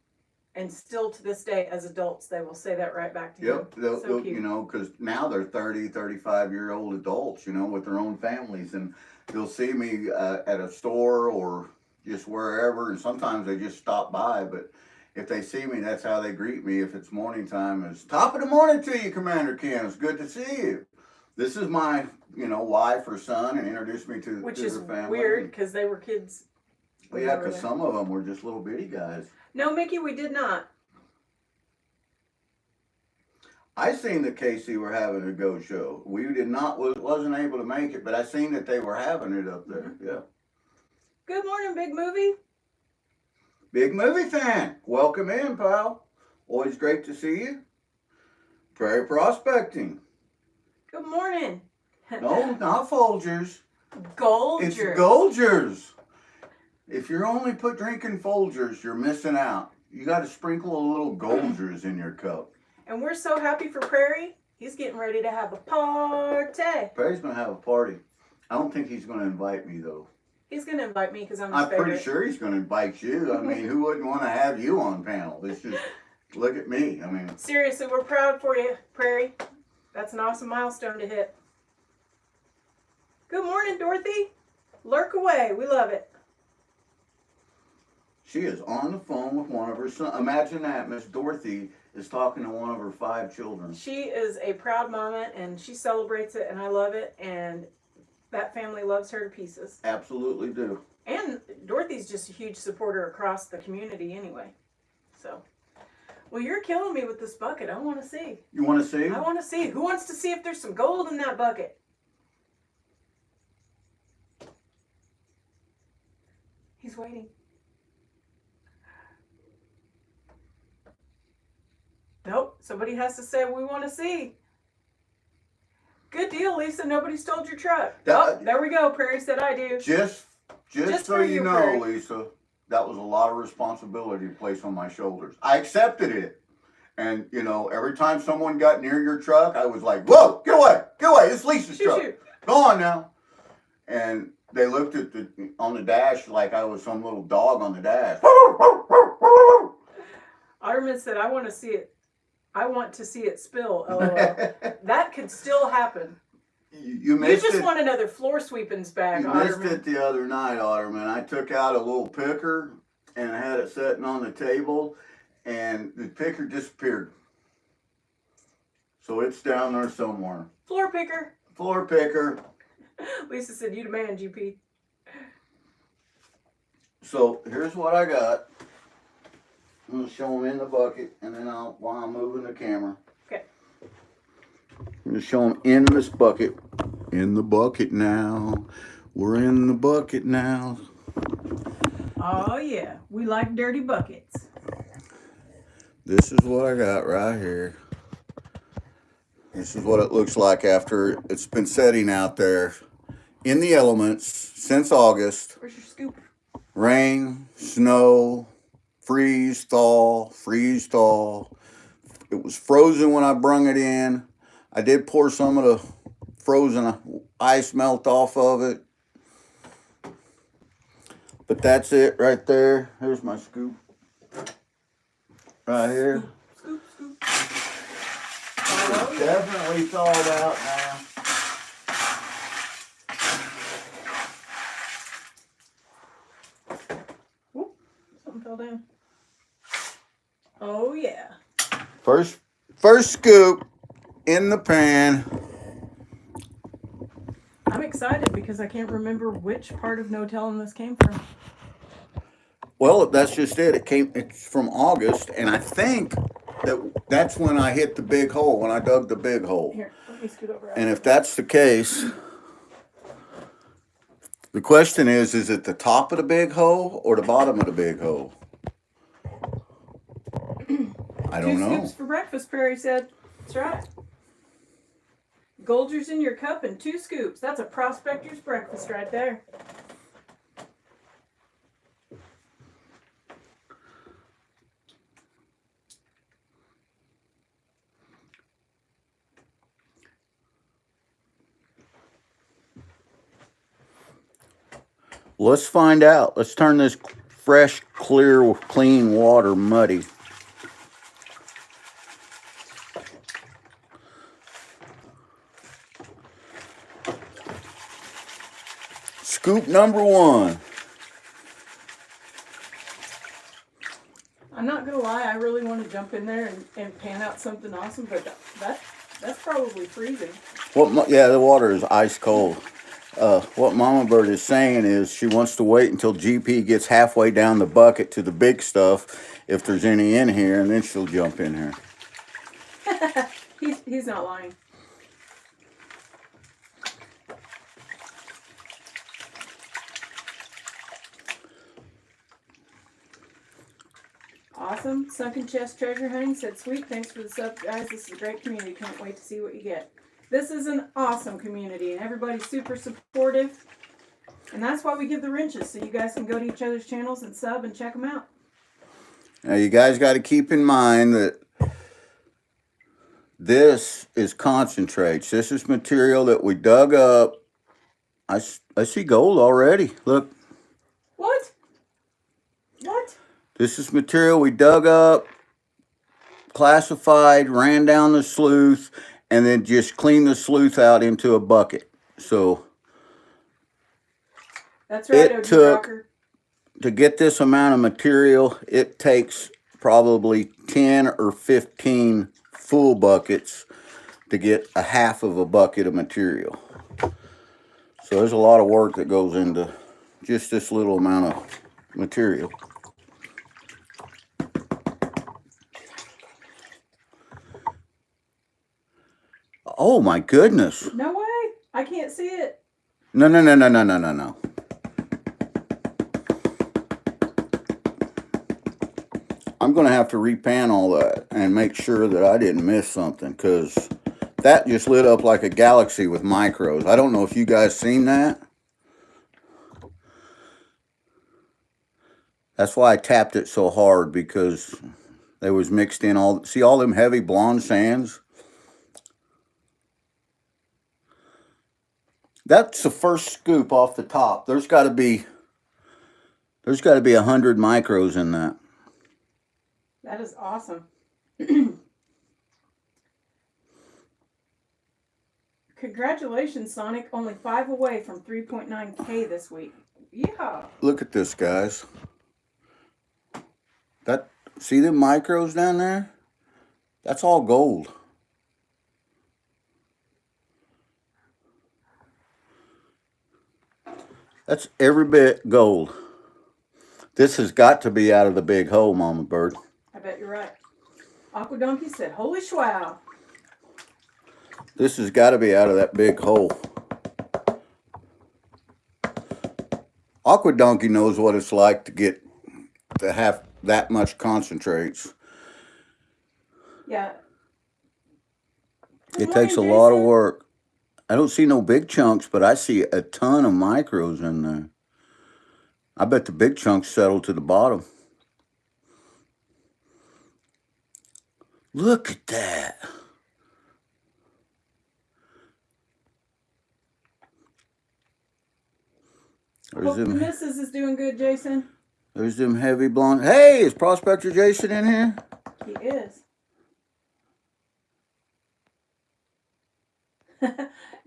And still to this day, as adults, they will say that right back to him. Yep, so you know, because now they're 30, 35-year-old adults, you know, with their own families. And they'll see me at a store or just wherever. And sometimes they just stop by. But if they see me, that's how they greet me. If it's morning time, it's top of the morning to you, Commander Ken. It's good to see you. This is my, wife or son, and introduced me to Which to is their family. Weird, because they were kids. Well, yeah, because some of them were just little bitty guys. No, Mickey, we did not. I seen that Casey were having a go show. We wasn't able to make it, but I seen that they were having it up there. Mm-hmm. Yeah. Good morning, Big Movie. Big Movie fan. Welcome in, pal. Always great to see you. Prairie Prospecting. Good morning. No, not Folgers. Goldgers. It's Goldgers. If you're only drinking Folgers, you're missing out. You got to sprinkle a little Goldgers in your cup. And we're so happy for Prairie. He's getting ready to have a party. Prairie's going to have a party. I don't think he's going to invite me, though. He's going to invite me because I'm his favorite. I'm pretty sure he's going to invite you. I mean, who wouldn't want to have you on panel? It's just, look at me. I mean. Seriously, we're proud for you, Prairie. That's an awesome milestone to hit. Good morning, Dorothy. Lurk away. We love it. She is on the phone with one of her sons. Imagine that. Miss Dorothy is talking to one of her 5 children. She is a proud mama, and she celebrates it, and I love it, and that family loves her to pieces. Absolutely do. And Dorothy's just a huge supporter across the community anyway. So, well, you're killing me with this bucket. I want to see. You want to see? I want to see. Who wants to see if there's some gold in that bucket? He's waiting. Nope. Somebody has to say we want to see. Good deal, Lisa. Nobody stole your truck. There we go. Prairie said I do. Just so you know, Prairie. Lisa, that was a lot of responsibility to place on my shoulders. I accepted it. And, every time someone got near your truck, I was like, whoa, get away, it's Lisa's truck. Shoot. Go on now. And they looked at on the dash like I was some little dog on the dash. Otterman said, I want to see it. I want to see it spill, LOL. That could still happen. You missed it. You just want another floor sweepings bag, You Otterman. missed it the other night, Otterman. I took out a little picker and I had it sitting on the table, and the picker disappeared. So it's down there somewhere. Floor picker. Floor picker. Lisa said, you demand, GP. So here's what I got. I'm going to show them in the bucket, and then while I'm moving the camera. Okay. I'm going to show them in this bucket. In the bucket now. We're in the bucket now. Oh, yeah. We like dirty buckets. This is what I got right here. This is what it looks like after it's been setting out there in the elements since August. Where's your scoop? Rain, snow, freeze, thaw. It was frozen when I brung it in. I did pour some of the frozen ice melt off of it. But that's it right there. Here's my scoop. Right here. Scoop, scoop. It's definitely thawed out now. Whoop, something fell down. Oh yeah. First scoop in the pan. I'm excited because I can't remember which part of No Telling this came from. Well, that's just it. It's from August, and I think that's when I hit the big hole, when I dug the big hole. Here, let me scoot over. And if that's the case, the question is it the top of the big hole or the bottom of the big hole? I don't know. 2 scoops for breakfast, Prairie said. That's right. Goldgers in your cup and 2 scoops. That's a prospector's breakfast right there. Let's find out. Let's turn this fresh, clear, clean water muddy. Scoop number 1. I'm not gonna lie, I really want to jump in there and pan out something awesome, but that's probably freezing. Yeah, the water is ice cold. What Mama Bird is saying is she wants to wait until GP gets halfway down the bucket to the big stuff, if there's any in here, and then she'll jump in here. He's not lying. Awesome. Sunken Chest Treasure Hunting said, sweet, thanks for the sub, guys. This is a great community. Can't wait to see what you get. This is an awesome community, and everybody's super supportive. And that's why we give the wrenches, so you guys can go to each other's channels and sub and check them out. Now, you guys got to keep in mind that this is concentrates. This is material that we dug up. I see gold already. Look. What? What? This is material we dug up, classified, ran down the sleuth, and then just cleaned the sleuth out into a bucket. So that's right, it took, to get this amount of material, it takes probably 10 or 15 full buckets to get a half of a bucket of material. So there's a lot of work that goes into just this little amount of material. Oh my goodness. No way. I can't see it. No. I'm going to have to repan all that and make sure that I didn't miss something, because that just lit up like a galaxy with micros. I don't know if you guys seen that. That's why I tapped it so hard, because they was mixed in all, see all them heavy blonde sands? That's the first scoop off the top. There's got to be 100 micros in that. That is awesome. Congratulations, Sonic. Only 5 away from 3.9K this week. Yeah. Look at this, guys. See them micros down there? That's all gold. That's every bit gold. This has got to be out of the big hole, Mama Bird. I bet you're right. Aqua Donkey said, holy schwow. This has got to be out of that big hole. Aqua Donkey knows what it's like to have that much concentrates. Yeah. It takes a lot of work. I don't see no big chunks, but I see a ton of micros in there. I bet the big chunks settle to the bottom. Look at that. Hope the missus is doing good, Jason. There's them heavy blonde. Hey, is Prospector Jason in here? He is.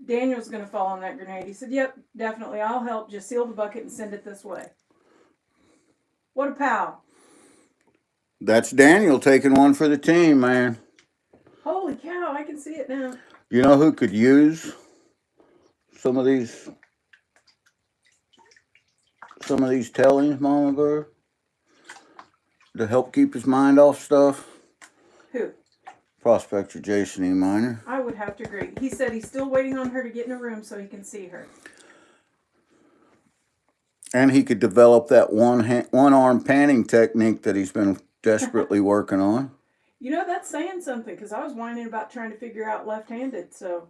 Daniel's going to fall on that grenade. He said, yep, definitely. I'll help. Just seal the bucket and send it this way. What a pal. That's Daniel taking one for the team, man. Holy cow, I can see it now. You know who could use some of these tellings, Mama Bear? To help keep his mind off stuff? Who? Prospector Jason E. Miner. I would have to agree. He said he's still waiting on her to get in a room so he can see her. And he could develop that one-arm panning technique that he's been desperately working on. You know, that's saying something, because I was whining about trying to figure out left-handed. So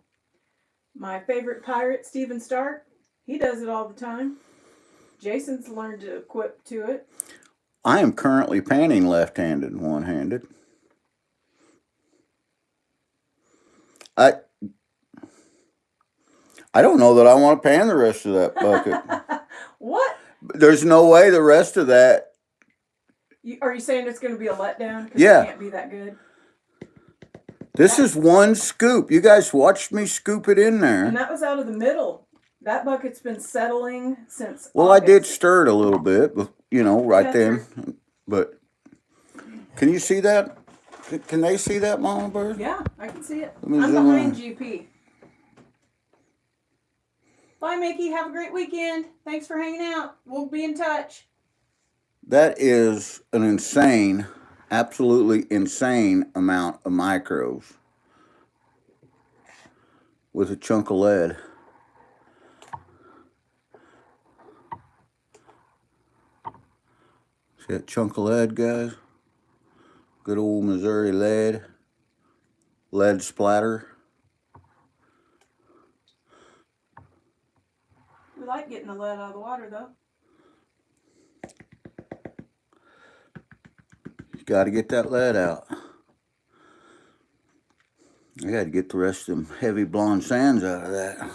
my favorite pirate, Stephen Stark, he does it all the time. Jason's learned to equip to it. I am currently panning left-handed and one-handed. I don't know that I want to pan the rest of that bucket. What? There's no way the rest of that. Are you saying it's going to be a letdown? Yeah. It can't be that good. This is one scoop. You guys watched me scoop it in there. And that was out of the middle. That bucket's been settling since Well, August. I did stir it a little bit, but, right then. But can you see that? Can they see that, Mama Bird? Yeah, I can see it. I'm behind GP. Bye, Mickey. Have a great weekend. Thanks for hanging out. We'll be in touch. That is an insane, absolutely insane amount of micros with a chunk of lead. See that chunk of lead, guys? Good old Missouri lead. Lead splatter. We like getting the lead out of the water, though. You got to get that lead out. I got to get the rest of them heavy blonde sands out of that.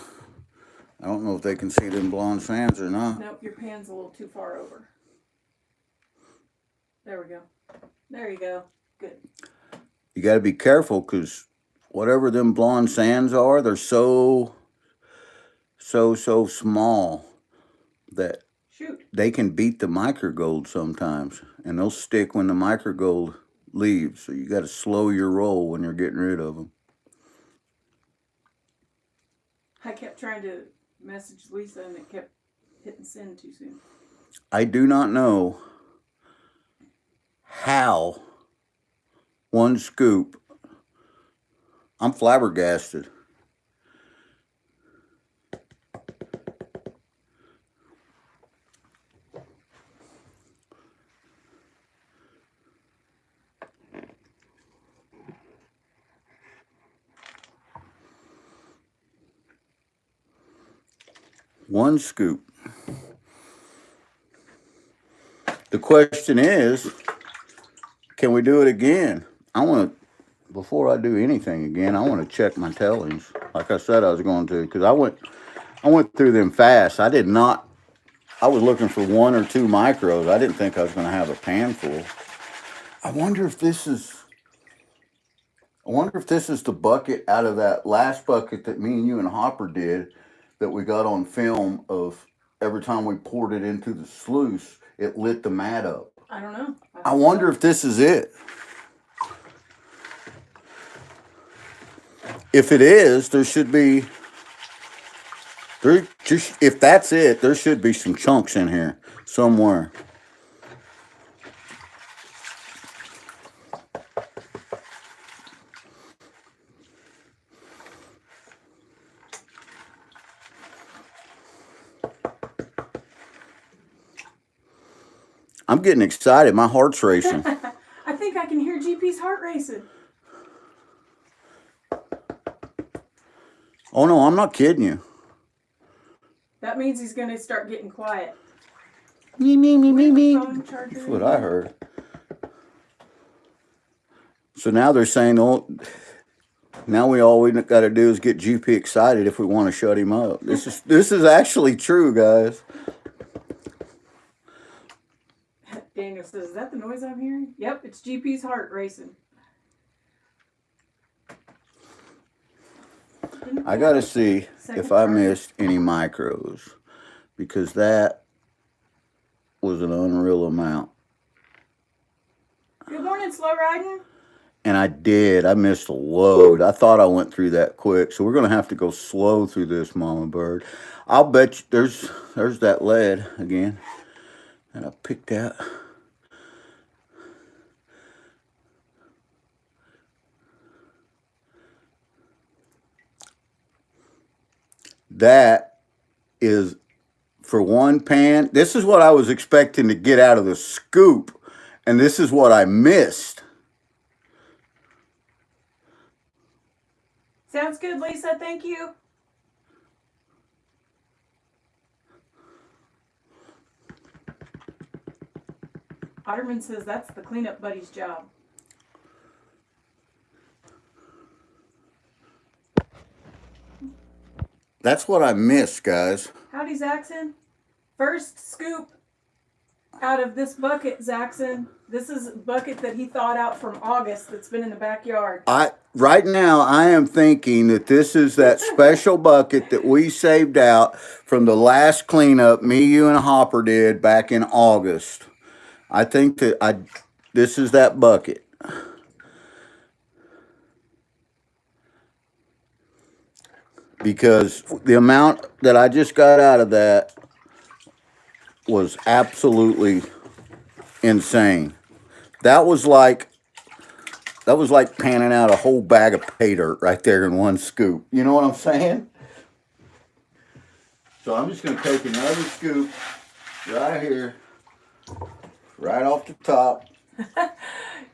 I don't know if they can see them blonde sands or not. Nope, your pan's a little too far over. There we go. There you go. Good. You got to be careful because whatever them blonde sands are, they're so small that they can beat the microgold sometimes, and they'll stick when the microgold leaves. So you got to slow your roll when you're getting rid of them. I kept trying to message Lisa, and it kept hitting send too soon. I do not know how one scoop. I'm flabbergasted. One scoop. The question is, can we do it again? Before I do anything again, I want to check my tellings. Like I said I was going to, because I went through them fast. I was looking for 1 or 2 micros. I didn't think I was going to have a pan full. I wonder if this is the bucket out of that last bucket that me and you and Hopper did that we got on film of every time we poured it into the sluice, it lit the mat up. I don't know. I wonder if this is it. If it is, if that's it, there should be some chunks in here somewhere. I'm getting excited. My heart's racing. I think I can hear GP's heart racing. Oh, no, I'm not kidding you. That means he's going to start getting quiet. Me. That's what I heard. So now they're saying, oh, now all we got to do is get GP excited if we want to shut him up. This is actually true, guys. Daniel says, is that the noise I'm hearing? Yep, it's GP's heart racing. I gotta see if I missed any micros, because that was an unreal amount. Good morning, Slow Riding. And I did. I missed a load. I thought I went through that quick. So we're going to have to go slow through this, Mama Bird. I'll bet you there's that lead again. And I picked out. That is, for one pan, this is what I was expecting to get out of the scoop. And this is what I missed. Sounds good, Lisa. Thank you. Otterman says that's the cleanup buddy's job. That's what I missed, guys. Howdy, Zaxon. First scoop out of this bucket, Zaxon. This is a bucket that he thawed out from August that's been in the backyard. Right now, I am thinking that this is that special bucket that we saved out from the last cleanup me, you, and Hopper did back in August. I think that this is that bucket. Because the amount that I just got out of that was absolutely insane. That was like panning out a whole bag of pay dirt right there in one scoop. You know what I'm saying? So I'm just going to take another scoop right here, right off the top.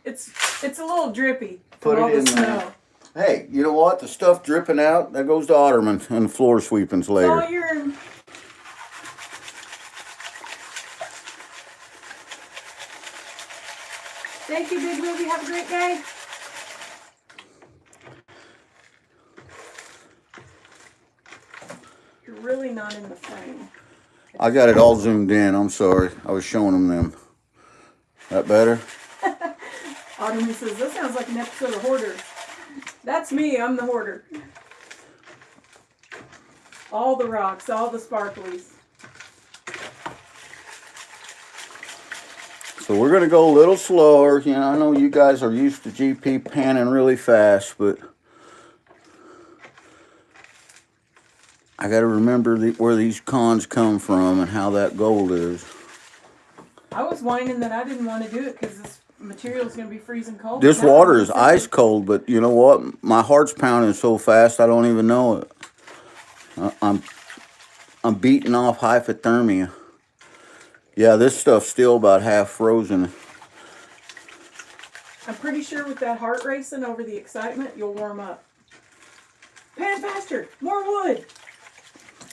It's a little drippy Put from all it in the there. snow. Hey, you know what? The stuff dripping out, that goes to Otterman and the floor sweepings later. It's all your... Thank you, Big Movie. Have a great day. You're really not in the frame. I got it all zoomed in. I'm sorry. I was showing them. That better? Otterman says, that sounds like an episode of Hoarders. That's me. I'm the hoarder. All the rocks, all the sparklies. So we're going to go a little slower. You know, I know you guys are used to GP panning really fast, but I got to remember where these cons come from and how that gold is. I was whining that I didn't want to do it because this material is going to be freezing cold. This Now water I'm is sick of- ice cold, but you know what? My heart's pounding so fast I don't even know it. I'm beating off hypothermia. Yeah, this stuff's still about half frozen. I'm pretty sure with that heart racing over the excitement, you'll warm up. Pan faster! More wood!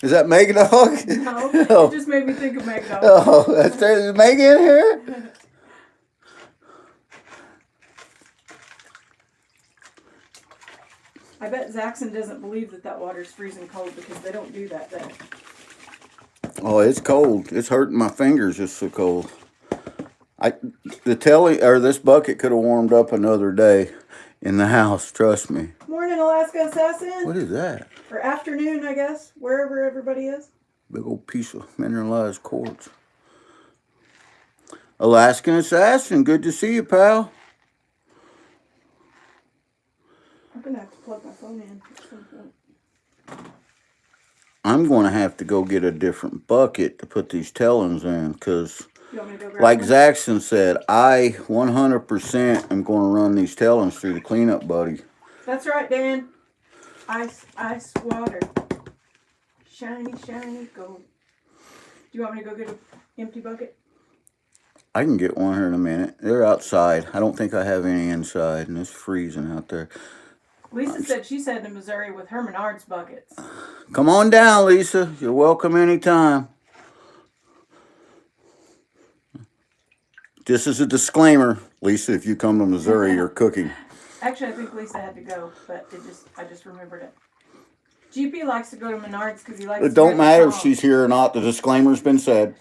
Is that Megan Dog? No, Oh. it just made me think of Magdalene. Oh, is Megan in here? I bet Zaxon doesn't believe that water's freezing cold because they don't do that there. Oh, it's cold. It's hurting my fingers. It's so cold. This bucket could have warmed up another day in the house. Trust me. Morning, Alaska Assassin. What is that? Or afternoon, I guess, wherever everybody is. Big old piece of mineralized quartz. Alaskan Assassin, good to see you, pal. I'm gonna have to plug my phone in at some point. I'm going to have to go get a different bucket to put these tellings in, because You want me to go grab like one? Zaxon said, I 100% am going to run these tellings through the cleanup buddy. That's right, Dan. Ice water. Shiny, shiny gold. Do you want me to go get an empty bucket? I can get one here in a minute. They're outside. I don't think I have any inside, and it's freezing out there. Lisa said she's heading to Missouri with her Menards buckets. Come on down, Lisa. You're welcome anytime. Just as a disclaimer, Lisa, if you come to Missouri, you're cooking. Actually, I think Lisa had to go, but I just remembered it. GP likes to go to Menards because he likes. It don't matter if songs. she's here or not. The disclaimer's been said.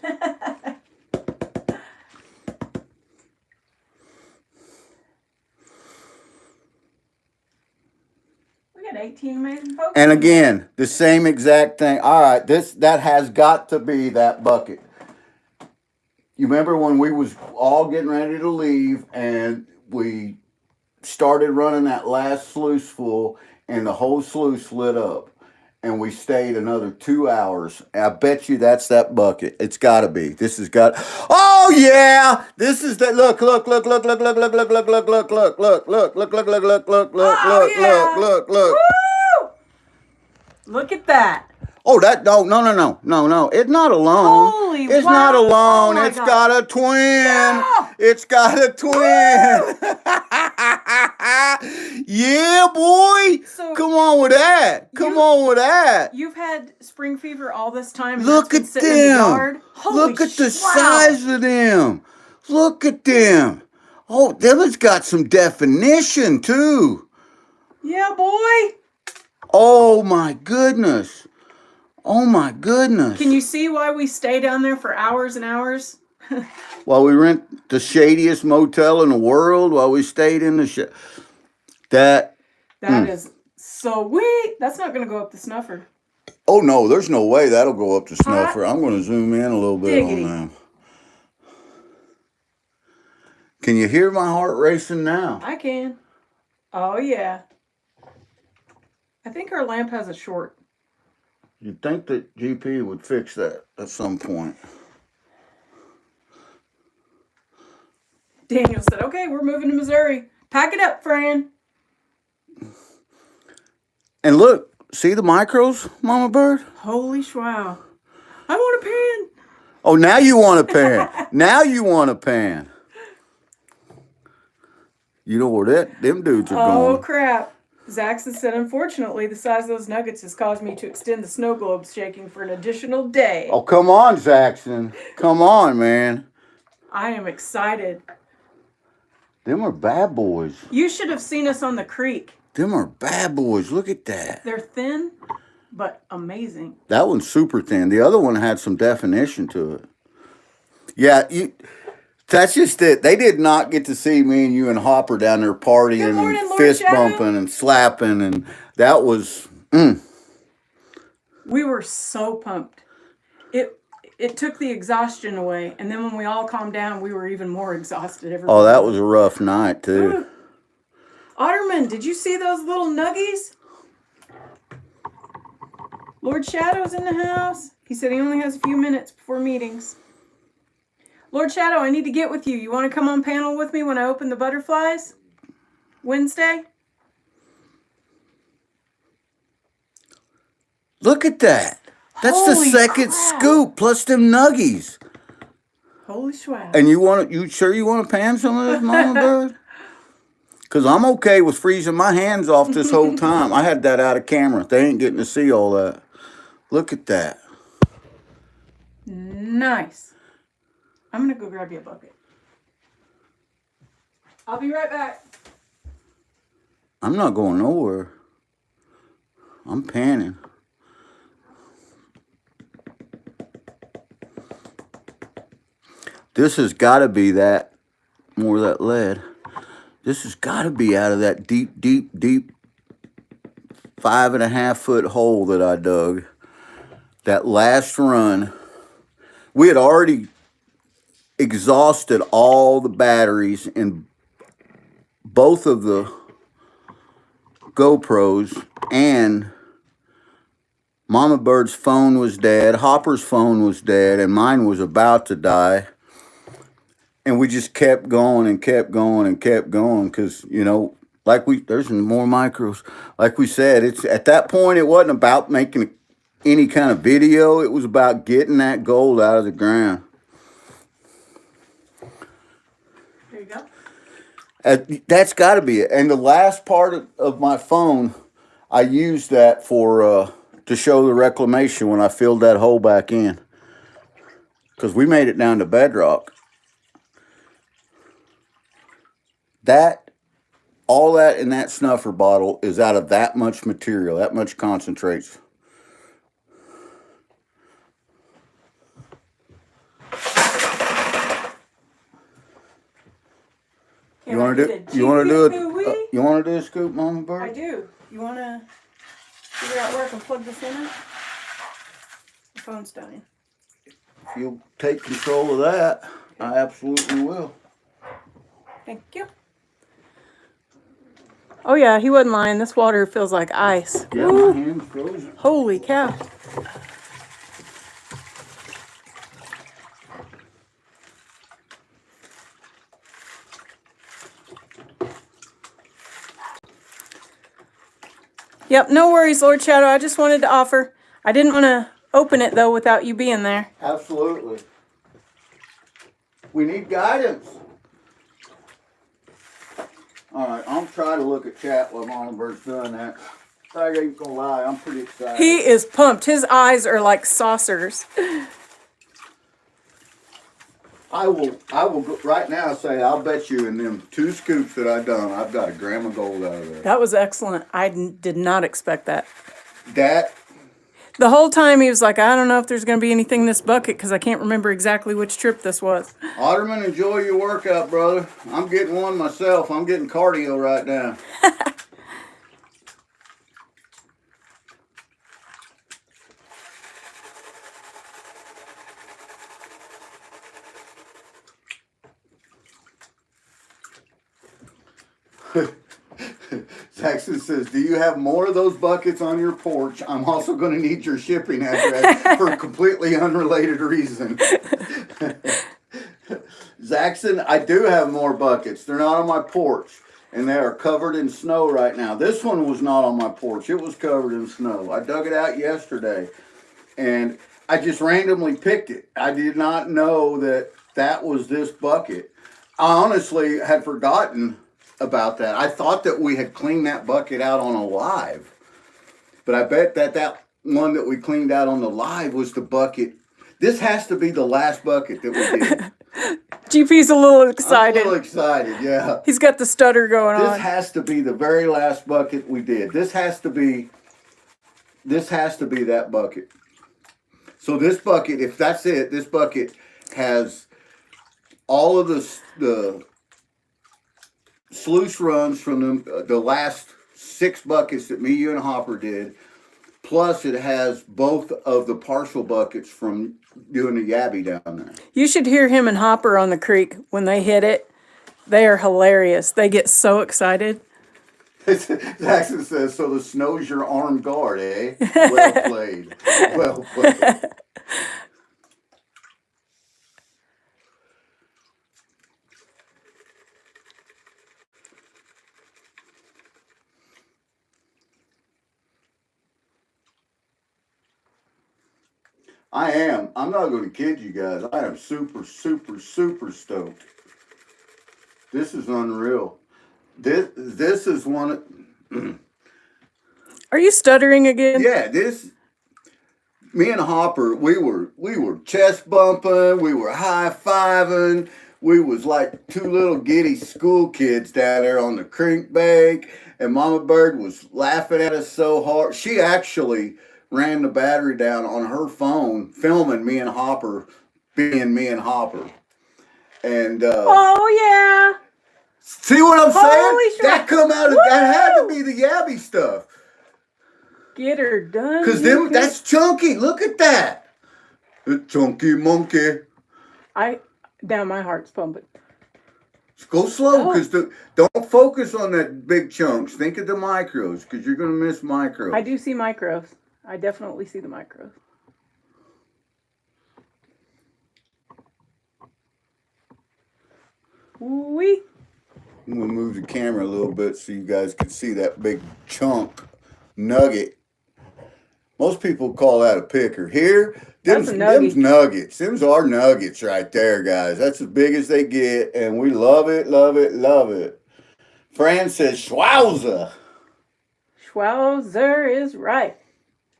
18 amazing folks. And again, the same exact thing. All right, that has got to be that bucket. You remember when we was all getting ready to leave and we started running that last sluice full and the whole sluice lit up and we stayed another 2 hours. I bet you that's that bucket. It's got to be. This has got. Oh yeah, this is the look. Look. Woo! Look at that. Oh, no. It's not alone. Holy It's wow. not alone. Oh It's God. got a twin. Yeah. It's got a twin. Yeah, boy. So Come on with that. Come on with that. You've had spring fever all this time. And Look that's at been sitting in the them. yard? Holy Look at the wow. size of them. Look at them. Oh, them has got some definition too. Yeah, boy. Oh my goodness. Oh my goodness. Can you see why we stay down there for hours and hours? While we rent the shadiest motel in the world, while we stayed in the That is sweet. That's not going to go up the Snuffer. Oh no, there's no way that'll go up to Snuffer. I'm going to zoom in a little bit on them. Can you hear my heart racing now? I can. Oh yeah. I think our lamp has a short. You'd think that GP would fix that at some point. Daniel said, okay, we're moving to Missouri. Pack it up, Fran. And look, see the micros, Mama Bird? Holy wow. I want a pan. Oh, now you want a pan. Now you want a pan. You know where them dudes are going. Oh, crap. Zaxxon said, unfortunately, the size of those nuggets has caused me to extend the snow globes shaking for an additional day. Oh, come on, Zaxxon. Come on, man. I am excited. Them are bad boys. You should have seen us on the creek. Them are bad boys. Look at that. They're thin, but amazing. That one's super thin. The other one had some definition to it. Yeah, that's just it. They did not get to see me and you and Hopper down there partying morning, and Lord fist Shadow. bumping and slapping, and that was. We were so pumped. It took the exhaustion away, and then when we all calmed down, we were even more exhausted. Everybody. Oh, that was a rough night too. Otterman, did you see those little nuggies? Lord Shadow's in the house. He said he only has a few minutes before meetings. Lord Shadow, I need to get with you. You want to come on panel with me when I open the butterflies? Wednesday? Look at that. That's Holy the second crap. scoop plus them nuggies. Holy swag. And you sure you want to pan some of this, Mama Bird? Because I'm okay with freezing my hands off this whole time. I had that out of camera. They ain't getting to see all that. Look at that. Nice. I'm going to go grab you a bucket. I'll be right back. I'm not going nowhere. I'm panning. This has got to be that, more of that lead. This has got to be out of that deep 5.5 foot hole that I dug. That last run. We had already exhausted all the batteries in both of the GoPros, and Mama Bird's phone was dead, Hopper's phone was dead, and mine was about to die. And we just kept going and kept going and kept going because, there's more micros. Like we said, it's at that point, it wasn't about making any kind of video. It was about getting that gold out of the ground. There you go. That's got to be it. And the last part of my phone, I used that for to show the reclamation when I filled that hole back in. Because we made it down to bedrock. All that in that snuffer bottle is out of that much material, that much concentrates. You want to do a scoop, Mama Bird? I do. You want to figure out where I can plug this in at? The phone's dying. If you'll take control of that, I absolutely will. Thank you. Oh yeah, he wasn't lying. This water feels like ice. Yeah, my hand's frozen. Holy cow. Yep, no worries, Lord Shadow. I just wanted to offer. I didn't want to open it, though, without you being there. Absolutely. We need guidance. All right, I'll try to look at chat while Oliver's doing that. I ain't gonna lie, I'm pretty excited. He is pumped. His eyes are like saucers. I will go, right now say I'll bet you in them 2 scoops that I done, I've got a gram of gold out of there. That was excellent. I did not expect that. That. The whole time he was like, I don't know if there's going to be anything in this bucket because I can't remember exactly which trip this was. Otterman, enjoy your workout, brother. I'm getting one myself. I'm getting cardio right now. Saxon says, do you have more of those buckets on your porch? I'm also going to need your shipping address for a completely unrelated reason. Zaxton, I do have more buckets. They're not on my porch, and they are covered in snow right now. This one was not on my porch. It was covered in snow. I dug it out yesterday, and I just randomly picked it. I did not know that that was this bucket. I honestly had forgotten about that. I thought that we had cleaned that bucket out on a live, but I bet that one that we cleaned out on the live was the bucket. This has to be the last bucket that we did. GP's a little excited. I'm a little excited, yeah. He's got the stutter going on. This has to be the very last bucket we did. This has to be that bucket. So this bucket, if that's it, this bucket has all of the sluice runs from the last 6 buckets that me, you, and Hopper did. Plus, it has both of the partial buckets from doing the yabby down there. You should hear him and Hopper on the creek when they hit it. They are hilarious. They get so excited. Jackson says, so the snow's your armed guard, eh? Well played. Well played. I am. I'm not going to kid you guys. I am super, super, super stoked. This is unreal. This is one. Are you stuttering again? Yeah, me and Hopper, we were chest bumping, we were high fiving, we was like 2 little giddy school kids down there on the creek bank, and Mama Bird was laughing at us so hard. She actually ran the battery down on her phone, filming me and Hopper being me and Hopper. And oh yeah. See what I'm saying? Holy shit. That come out of that had to be the yabby stuff. Get her done. Cause that's chunky. Look at that. The chunky monkey. Now my heart's pumping. Go slow, because don't focus on that big chunks. Think of the micros, because you're gonna miss micros. I do see micros. I definitely see the micros. Wee. I'm gonna move the camera a little bit so you guys can see that big chunk nugget. Most people call that a picker. Here, them's nuggets. Them's our nuggets right there, guys. That's as big as they get, and we love it, love it, love it. Fran says, Schwauzer. Schwauzer is right.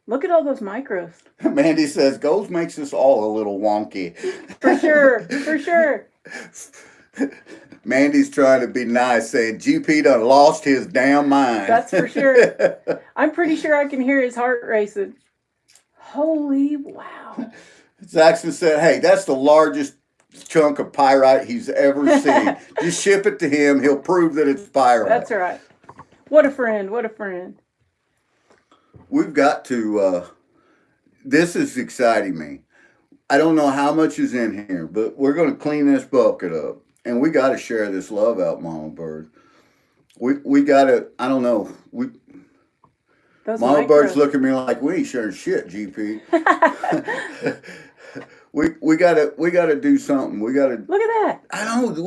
Look at all those micros. Mandy says, Gold makes us all a little wonky. For sure, for sure. Mandy's trying to be nice, saying GP done lost his damn mind. That's for sure. I'm pretty sure I can hear his heart racing. Holy wow. Zaxton said, hey, that's the largest chunk of pyrite he's ever seen. Just ship it to him. He'll prove that it's pyrite. That's right. What a friend. What a friend. we've got to. This is exciting me. I don't know how much is in here, but we're going to clean this bucket up, and we got to share this love out, Mama Bird. We got to. I don't know. Those Mama micros. Bird's looking at me like we ain't sharing shit, GP. we gotta do something. We gotta. Look at that. I don't know.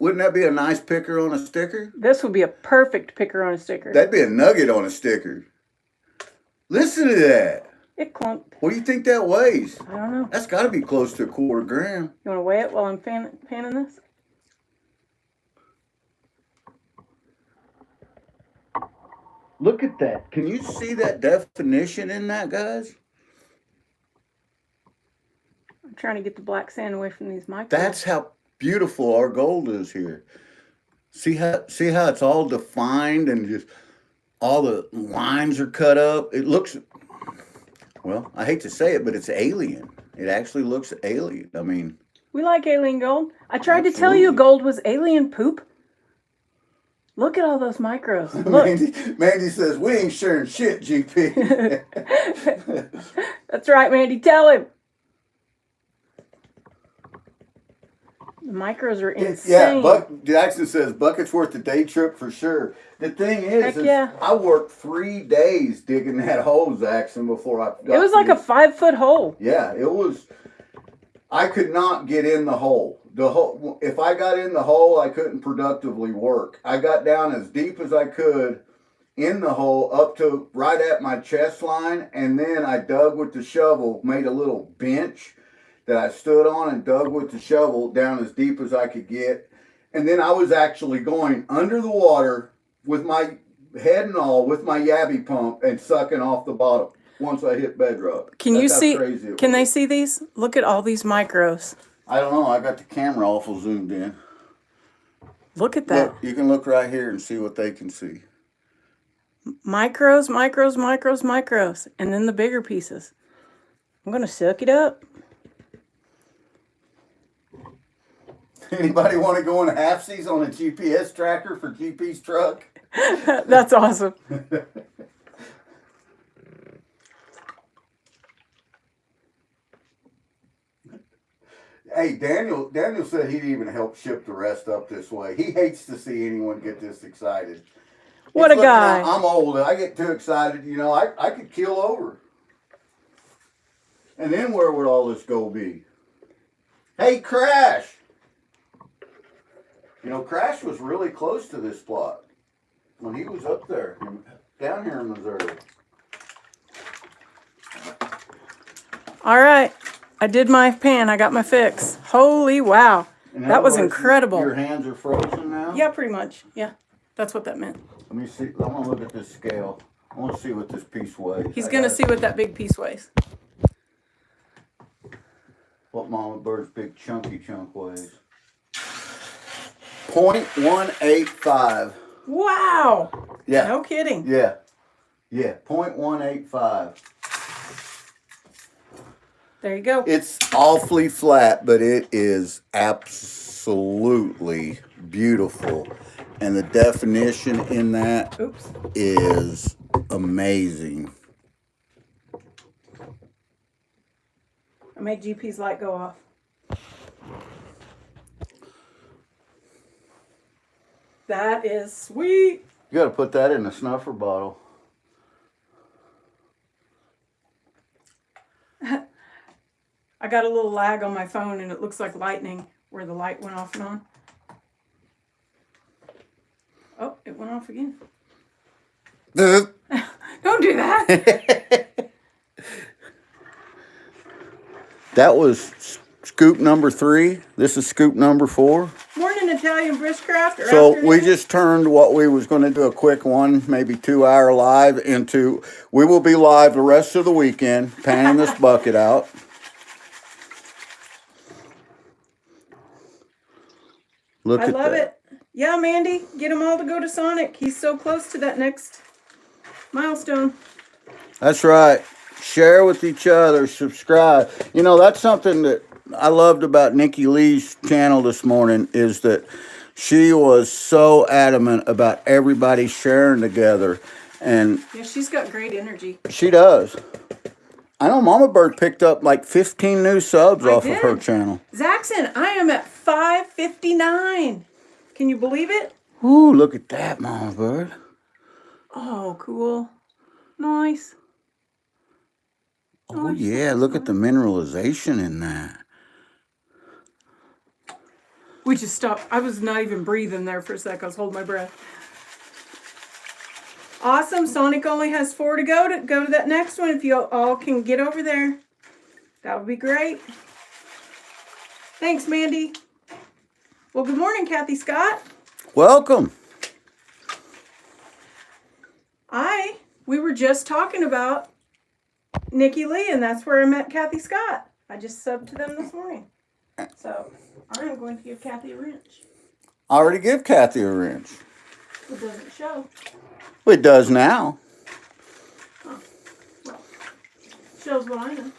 Wouldn't that be a nice picker on a sticker? This would be a perfect picker on a sticker. That'd be a nugget on a sticker. Listen to that. It clunked. What do you think that weighs? I don't know. That's got to be close to a quarter gram. You want to weigh it while I'm panning this? Look at that. Can you see that definition in that, guys? I'm trying to get the black sand away from these micros. That's how beautiful our gold is here. See how it's all defined and just all the lines are cut up. It looks, well, I hate to say it, but it's alien. It actually looks alien. I mean, we like alien gold. I tried to tell you gold was alien poop. Look at all those micros. Look. Mandy says, we ain't sharing shit, GP. That's right, Mandy. Tell him. The micros are insane. Yeah, Jackson says, bucket's worth a day trip for sure. The thing is yeah. I worked 3 days digging that hole, Jackson, before I got It was like a 5-foot hole. Yeah, it was. I could not get in the hole. If I got in the hole, I couldn't productively work. I got down as deep as I could in the hole up to right at my chest line, and then I dug with the shovel, made a little bench that I stood on and dug with the shovel down as deep as I could get. And then I was actually going under the water with my head and all, with my yabby pump and sucking off the bottom once I hit bedrock. Can you see? Can they see these? Look at all these micros. I don't know. I got the camera awful zoomed in. Look at that. Look, you can look right here and see what they can see. Micros, micros, micros, micros. And then the bigger pieces. I'm going to suck it up. Anybody want to go in halfsies on a GPS tracker for GP's truck? That's awesome. Hey, Daniel said he'd even help ship the rest up this way. He hates to see anyone get this excited. What a guy. I'm old. I get too excited. You know, I could keel over. And then where would all this gold be? Hey, Crash. You know, Crash was really close to this plot when he was up there, down here in Missouri. All right. I did my pan. I got my fix. Holy wow. That was incredible. Your hands are frozen now? Yeah, pretty much. Yeah. That's what that meant. Let me see. I want to look at this scale. I want to see what this piece weighs. He's going to see what that big piece weighs. What Mama Bird's big chunky chunk weighs. 0.185. Wow. Yeah. No kidding. Yeah. Yeah. 0.185. There you go. It's awfully flat, but it is absolutely beautiful. And the definition in that is amazing. I made GP's light go off. That is sweet. You got to put that in a snuffer bottle. I got a little lag on my phone and it looks like lightning where the light went off and on. Oh, it went off again. Don't do that. That was scoop number 3. This is scoop number 4. Morning, Italian Bushcraft. So we just turned what we was going to do a quick one, maybe 2-hour live into, we will be live the rest of the weekend, panning this bucket out. Look at that. I love it. Yeah, Mandy, get them all to go to Sonic. He's so close to that next milestone. That's right. Share with each other, subscribe. You know, that's something that I loved about Nikki Lee's channel this morning, is that she was so adamant about everybody sharing together. And Yeah, she's got great energy. she does. I know Mama Bird picked up like 15 new subs off of her channel. Zaxxon, I am at 559. Can you believe it? Ooh, look at that, Mama Bird. Oh, cool. Nice. Oh, Nice, yeah, nice, look at the nice. mineralization in that. We just stopped. I was not even breathing there for a sec. I was holding my breath. Awesome. Sonic only has 4 to go to that next one. If you all can get over there, that would be great. Thanks, Mandy. Well, good morning, Kathy Scott. Welcome. We were just talking about Nikki Lee, and that's where I met Kathy Scott. I just subbed to them this morning. So I am going to give Kathy a wrench. I already give Kathy a wrench. It doesn't show. It does now. Oh, well, shows what I know.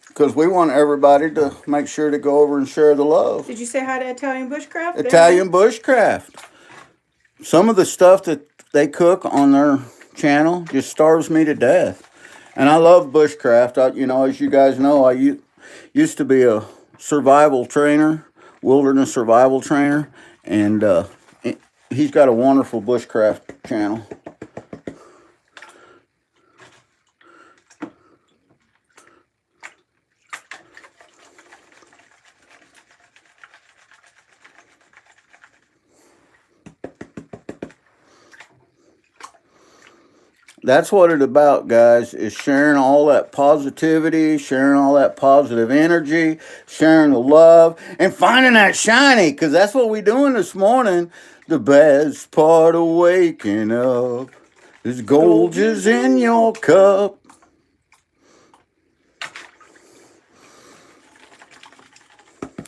Because we want everybody to make sure to go over and share the love. Did you say hi to Italian Bushcraft? Italian Bushcraft. Some of the stuff that they cook on their channel just starves me to death. And I love bushcraft. As you guys know, I used to be a survival trainer, wilderness survival trainer, and he's got a wonderful bushcraft channel. That's what it's about, guys, is sharing all that positivity, sharing all that positive energy, sharing the love, and finding that shiny, because that's what we're doing this morning. The best part of waking up is Goldgers in your cup.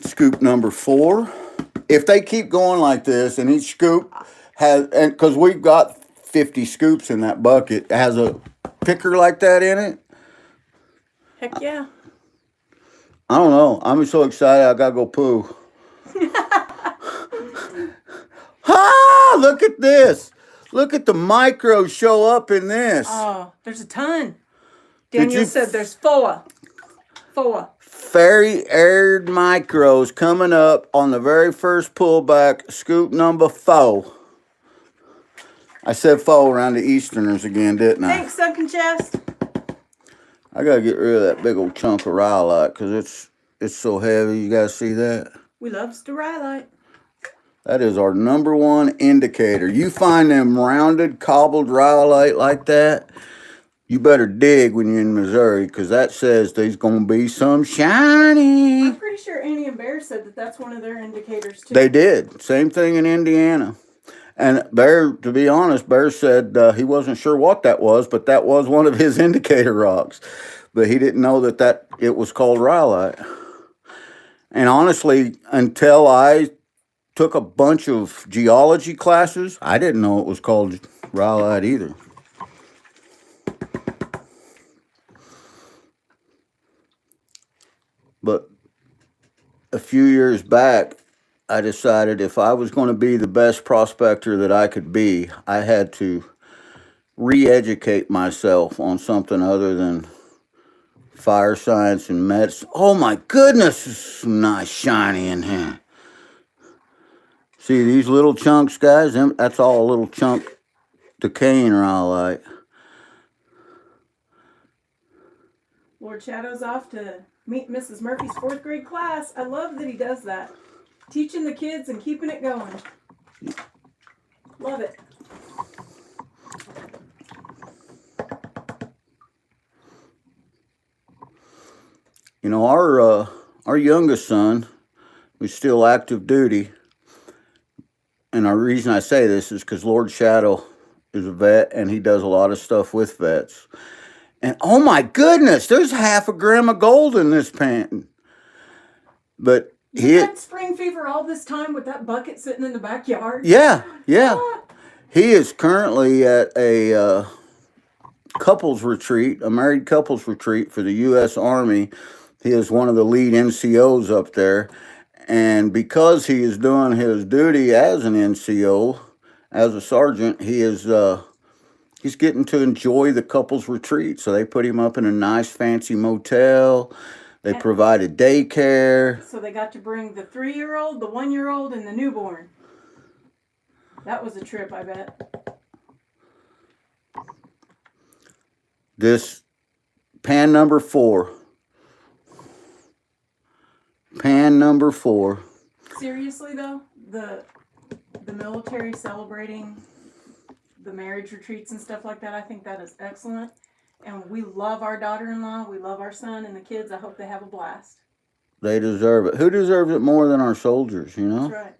Scoop number 4. If they keep going like this, and each scoop has, and because we've got 50 scoops in that bucket, has a picker like that in it. Heck yeah. I don't know. I'm so excited. I gotta go poo. Ah! Look at this. Look at the micros show up in this. Oh, there's a ton. Daniel said there's 4. 4. Fairy aired micros coming up on the very first pullback, scoop number 4. I said 4 around the Easterners again, didn't I? Thanks, Sunken Chest. I gotta get rid of that big old chunk of rhyolite because it's so heavy. You guys see that? We love the rhyolite. That is our number 1 indicator. You find them rounded, cobbled rhyolite like that, you better dig when you're in Missouri, because that says there's going to be some shiny. I'm pretty sure Annie and Bear said that that's one of their indicators, too. They did. Same thing in Indiana. And Bear, to be honest, Bear said he wasn't sure what that was, but that was one of his indicator rocks. But he didn't know that it was called rhyolite. And honestly, until I took a bunch of geology classes, I didn't know it was called rhyolite either. But a few years back, I decided if I was going to be the best prospector that I could be, I had to re-educate myself on something other than fire science and medicine. Oh my goodness, there's some nice shiny in here. See these little chunks, guys? That's all a little chunk decaying rhyolite. Lord Shadow's off to meet Mrs. Murphy's 4th grade class. I love that he does that. Teaching the kids and keeping it going. Love it. You know, our youngest son, who's still active duty, and the reason I say this is because Lord Shadow is a vet and he does a lot of stuff with vets. And oh my goodness, there's half a gram of gold in this pan. But you had spring fever all this time with that bucket sitting in the backyard? Yeah. He is currently at a couples retreat, a married couples retreat for the U.S. Army. He is one of the lead NCOs up there. And because he is doing his duty as an NCO, as a sergeant, he he's getting to enjoy the couple's retreat. So they put him up in a nice fancy motel. They And provided daycare. so they got to bring the 3-year-old, the 1-year-old, and the newborn. That was a trip, I bet. This pan number 4. Pan number 4. Seriously though, the military celebrating the marriage retreats and stuff like that, I think that is excellent. And we love our daughter-in-law, we love our son and the kids. I hope they have a blast. They deserve it. Who deserves it more than our soldiers, you know? That's right.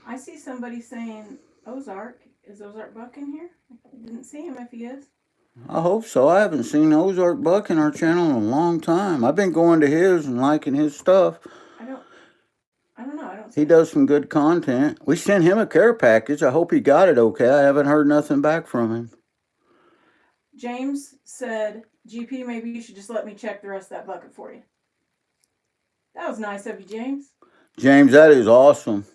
I see somebody saying Ozark. Is Ozark Buck in here? I didn't see him if he is. I hope so. I haven't seen Ozark Buck in our channel in a long time. I've been going to his and liking his stuff. I don't know. I don't He see him. does some good content. We sent him a care package. I hope he got it okay. I haven't heard nothing back from him. James said, GP, maybe you should just let me check the rest of that bucket for you. That was nice of you, James. James, that is awesome.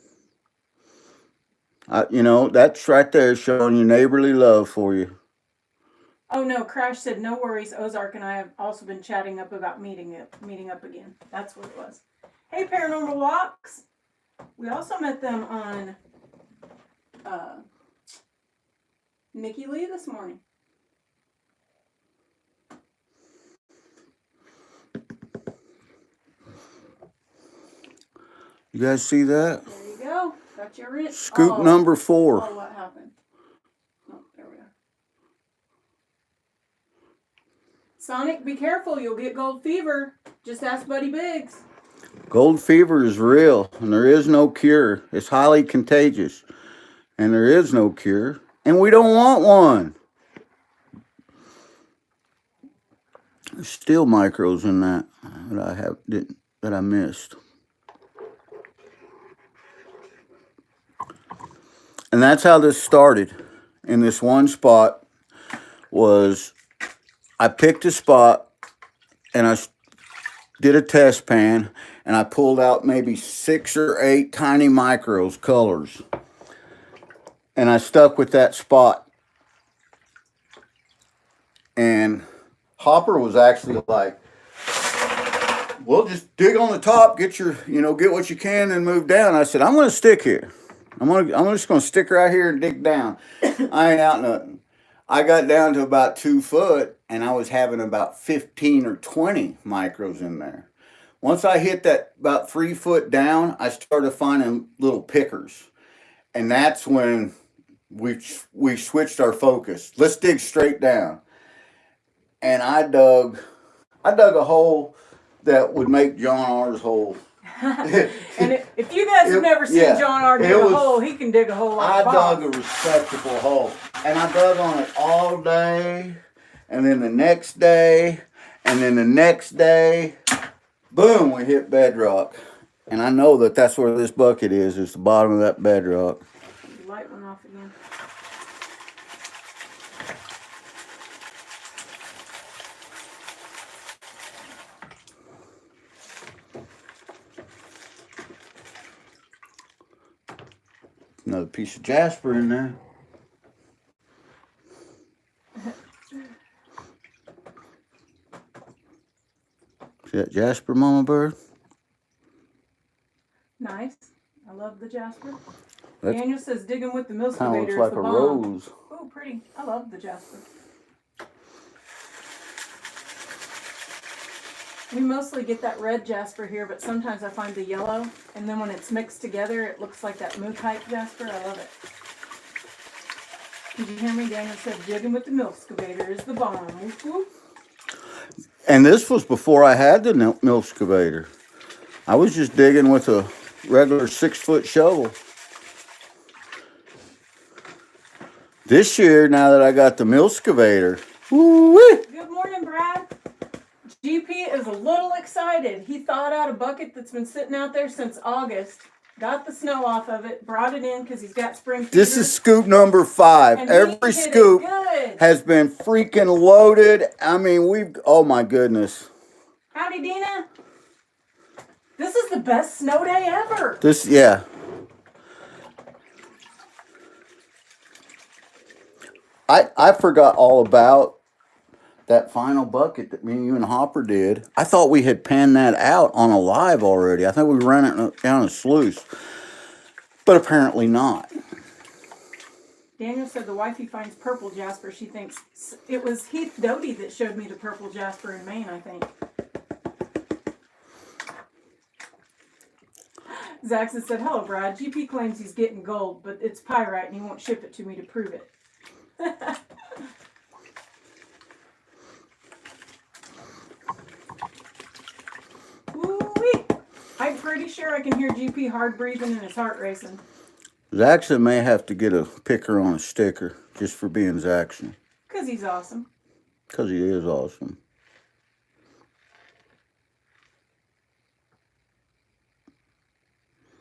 You know, that's right there showing your neighborly love for you. Oh no, Crash said no worries. Ozark and I have also been chatting up about meeting up again. That's what it was. Hey, Paranormal Walks. We also met them on Nikki Lee this morning. You guys see that? There you go. Got your wrench. Scoop number 4. Oh, what happened? Oh, there we are. Sonic, be careful. You'll get gold fever. Just ask Buddy Biggs. Gold fever is real, and there is no cure. It's highly contagious, and there is no cure, and we don't want one. There's still micros in that that I missed. And that's how this started. In this one spot was I picked a spot and I did a test pan and I pulled out maybe 6 or 8 tiny micros, colors. And I stuck with that spot. And Hopper was actually like, well, just dig on the top, get what you can and move down. I said, I'm going to stick here. I'm just going to stick right here and dig down. I ain't out nothing. I got down to about 2 foot and I was having about 15 or 20 micros in there. Once I hit that about 3 foot down, I started finding little pickers. And that's when we switched our focus. Let's dig straight down. And I dug a hole that would make John R.'s hole. And if you guys have never seen John R. dig a hole, he can dig a hole like a I dug a respectable hole. And I dug on it all day, and then the next day, and then the next day. Boom, we hit bedrock. And I know that that's where this bucket is. It's the bottom of that bedrock. The light went off again. Another piece of jasper in there. See that jasper, Mama Bird? Nice. I love the jasper. Daniel says digging with the milk Kind of looks excavator like is the a bomb. rose. Oh, pretty. I love the jasper. We mostly get that red jasper here, but sometimes I find the yellow, and then when it's mixed together, it looks like that moo type jasper. I love it. Did you hear me? Daniel said digging with the milk excavator is the bomb. Whoop, whoop. And this was before I had the milk excavator. I was just digging with a regular 6-foot shovel. This year, now that I got the milk excavator, woo-wee. Good morning, Brad. GP is a little excited. He thawed out a bucket that's been sitting out there since August, got the snow off of it, brought it in because he's got spring fever. This is scoop number 5. and Every he hit scoop it good. has been freaking loaded. I mean, oh my goodness. Howdy, Dina. This is the best snow day ever. Yeah. I forgot all about that final bucket that me and you and Hopper did. I thought we had panned that out on a live already. I thought we ran it down a sluice. But apparently not. Daniel said the wifey finds purple jasper. She thinks it was Heath Doty that showed me the purple jasper in Maine, I think. Zaxxon said, hello, Brad. GP claims he's getting gold, but it's pyrite and he won't ship it to me to prove it. Woo-wee. I'm pretty sure I can hear GP hard breathing and his heart racing. Zaxxon may have to get a picker on a sticker just for being Zaxxon. Because he's awesome. Because he is awesome.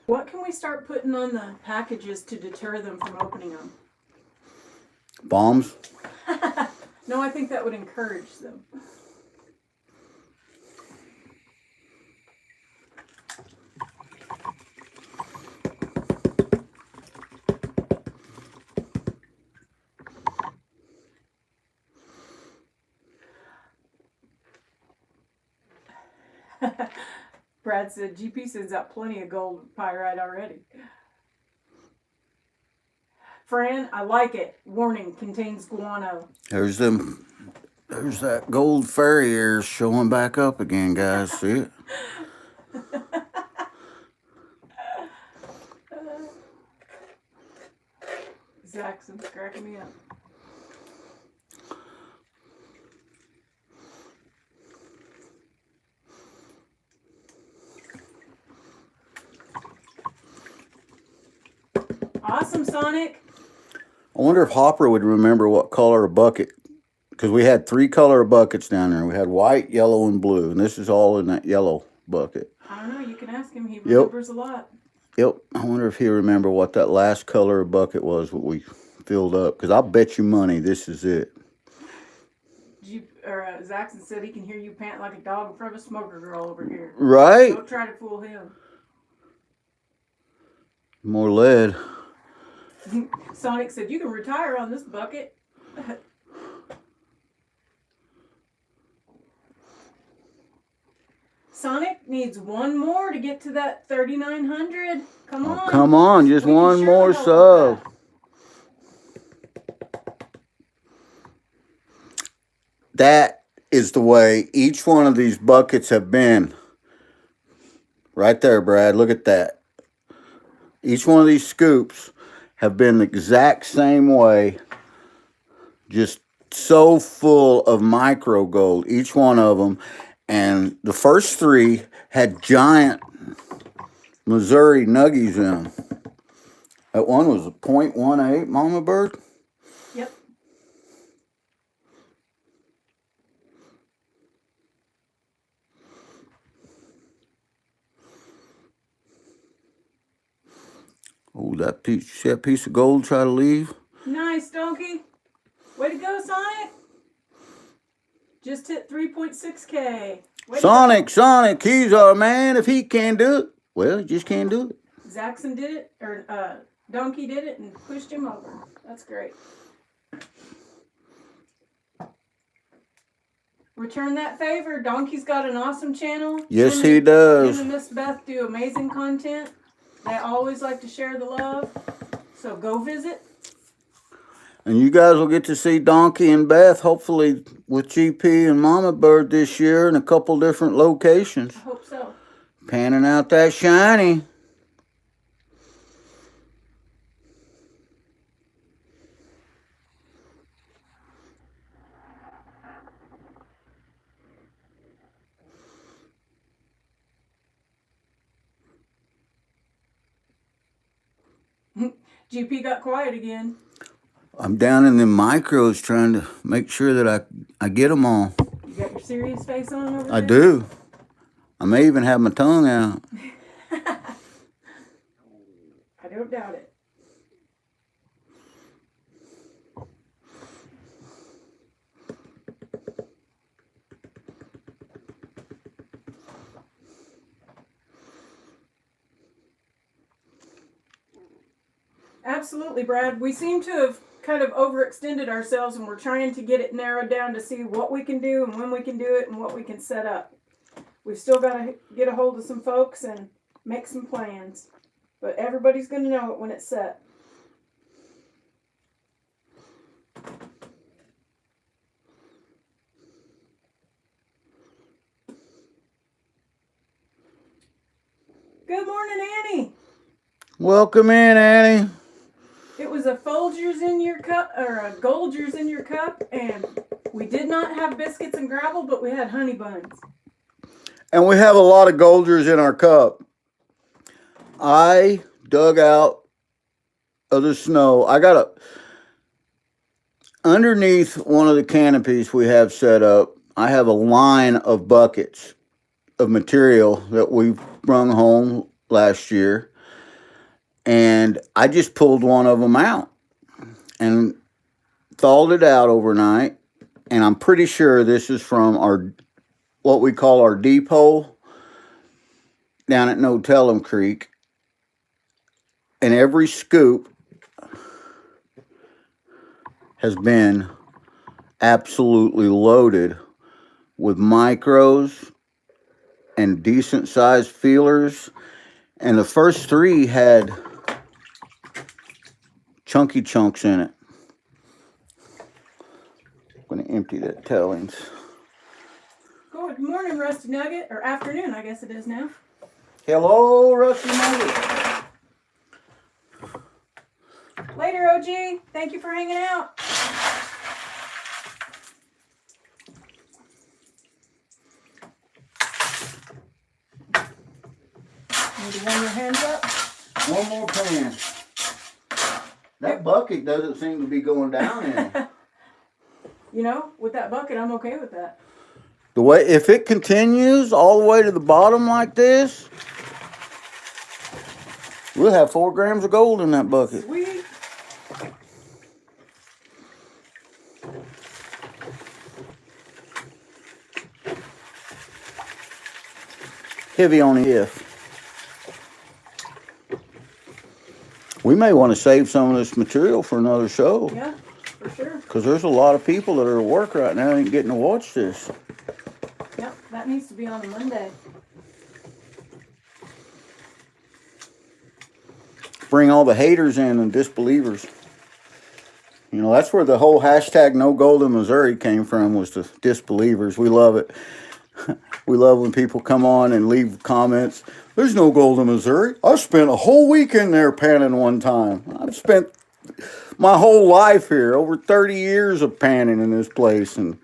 What can we start putting on the packages to deter them from opening them? Bombs? No, I think that would encourage them. Brad said, GP sends out plenty of gold pyrite already. Fran, I like it. Warning, contains guano. There's that gold fairy ears showing back up again, guys. See it? Zaxxon's cracking me up. Awesome, Sonic. I wonder if Hopper would remember what color of bucket, because we had 3 color buckets down there. We had white, yellow, and blue, and this is all in that yellow bucket. I don't know. You can ask him. He remembers a lot. Yep. I wonder if he remember what that last color of bucket was, what we filled up, because I'll bet you money this is it. Zaxxon said he can hear you pant like a dog in front of a smoker girl over here. Right? Don't try to fool him. More lead. Sonic said, you can retire on this bucket. Sonic needs one more to get to that 3,900. Come on. Come on, just one more sub. That is the way each one of these buckets have been. Right there, Brad. Look at that. Each one of these scoops have been the exact same way. Just so full of micro gold, each one of them. And the first 3 had giant Missouri nuggies in them. That one was a .18 Mama Bird. Yep. Oh, that piece, see that piece of gold try to leave? Nice, Donkey. Way to go, Sonic. Just hit 3.6K. Sonic, he's our man. If he can't do it, well, he just can't do it. Zaxxon did it, or Donkey did it and pushed him over. That's great. Return that favor. Donkey's got an awesome channel. Yes, he does. Him and Miss Beth do amazing content. They always like to share the love. So go visit. And you guys will get to see Donkey and Beth, hopefully, with GP and Mama Bird this year in a couple different locations. I hope so. Panning out that shiny. GP got quiet again. I'm down in the micros trying to make sure that I get them all. You got your serious face on over there? I do. I may even have my tongue out. don't doubt it. Absolutely, Brad. We seem to have kind of overextended ourselves, and we're trying to get it narrowed down to see what we can do and when we can do it and what we can set up. We've still got to get a hold of some folks and make some plans. But everybody's going to know it when it's set. Good morning, Annie. Welcome in, Annie. It was a Folgers in your cup, or a Goldgers in your cup, and we did not have biscuits and gravel, but we had honey buns. And we have a lot of Goldgers in our cup. I dug out of the snow. I got underneath one of the canopies we have set up, I have a line of buckets of material that we brung home last year. And I just pulled one of them out and thawed it out overnight. And I'm pretty sure this is from our, what we call our depot down at No Tell'em Creek. And every scoop has been absolutely loaded with micros and decent sized feelers. And the first three had chunky chunks in it. I'm going to empty that tailings. Good morning, Rusty Nugget, or afternoon, I guess it is now. Hello, Rusty Nugget. Later, OG. Thank you for hanging out. Need to warm your hands up. One more pan. That bucket doesn't seem to be going down in. You know, with that bucket, I'm okay with that. The way, if it continues all the way to the bottom like this, we'll have 4 grams of gold in that bucket. Sweet. Heavy on the if. We may want to save some of this material for another show. Yeah, for sure. Because there's a lot of people that are at work right now that ain't getting to watch this. Yep, that needs to be on a Monday. Bring all the haters in and disbelievers. You know, that's where the whole hashtag No Gold in Missouri came from, was the disbelievers. We love it. We love when people come on and leave comments. There's no gold in Missouri. I spent a whole week in there panning one time. I've spent my whole life here, over 30 years of panning in this place, and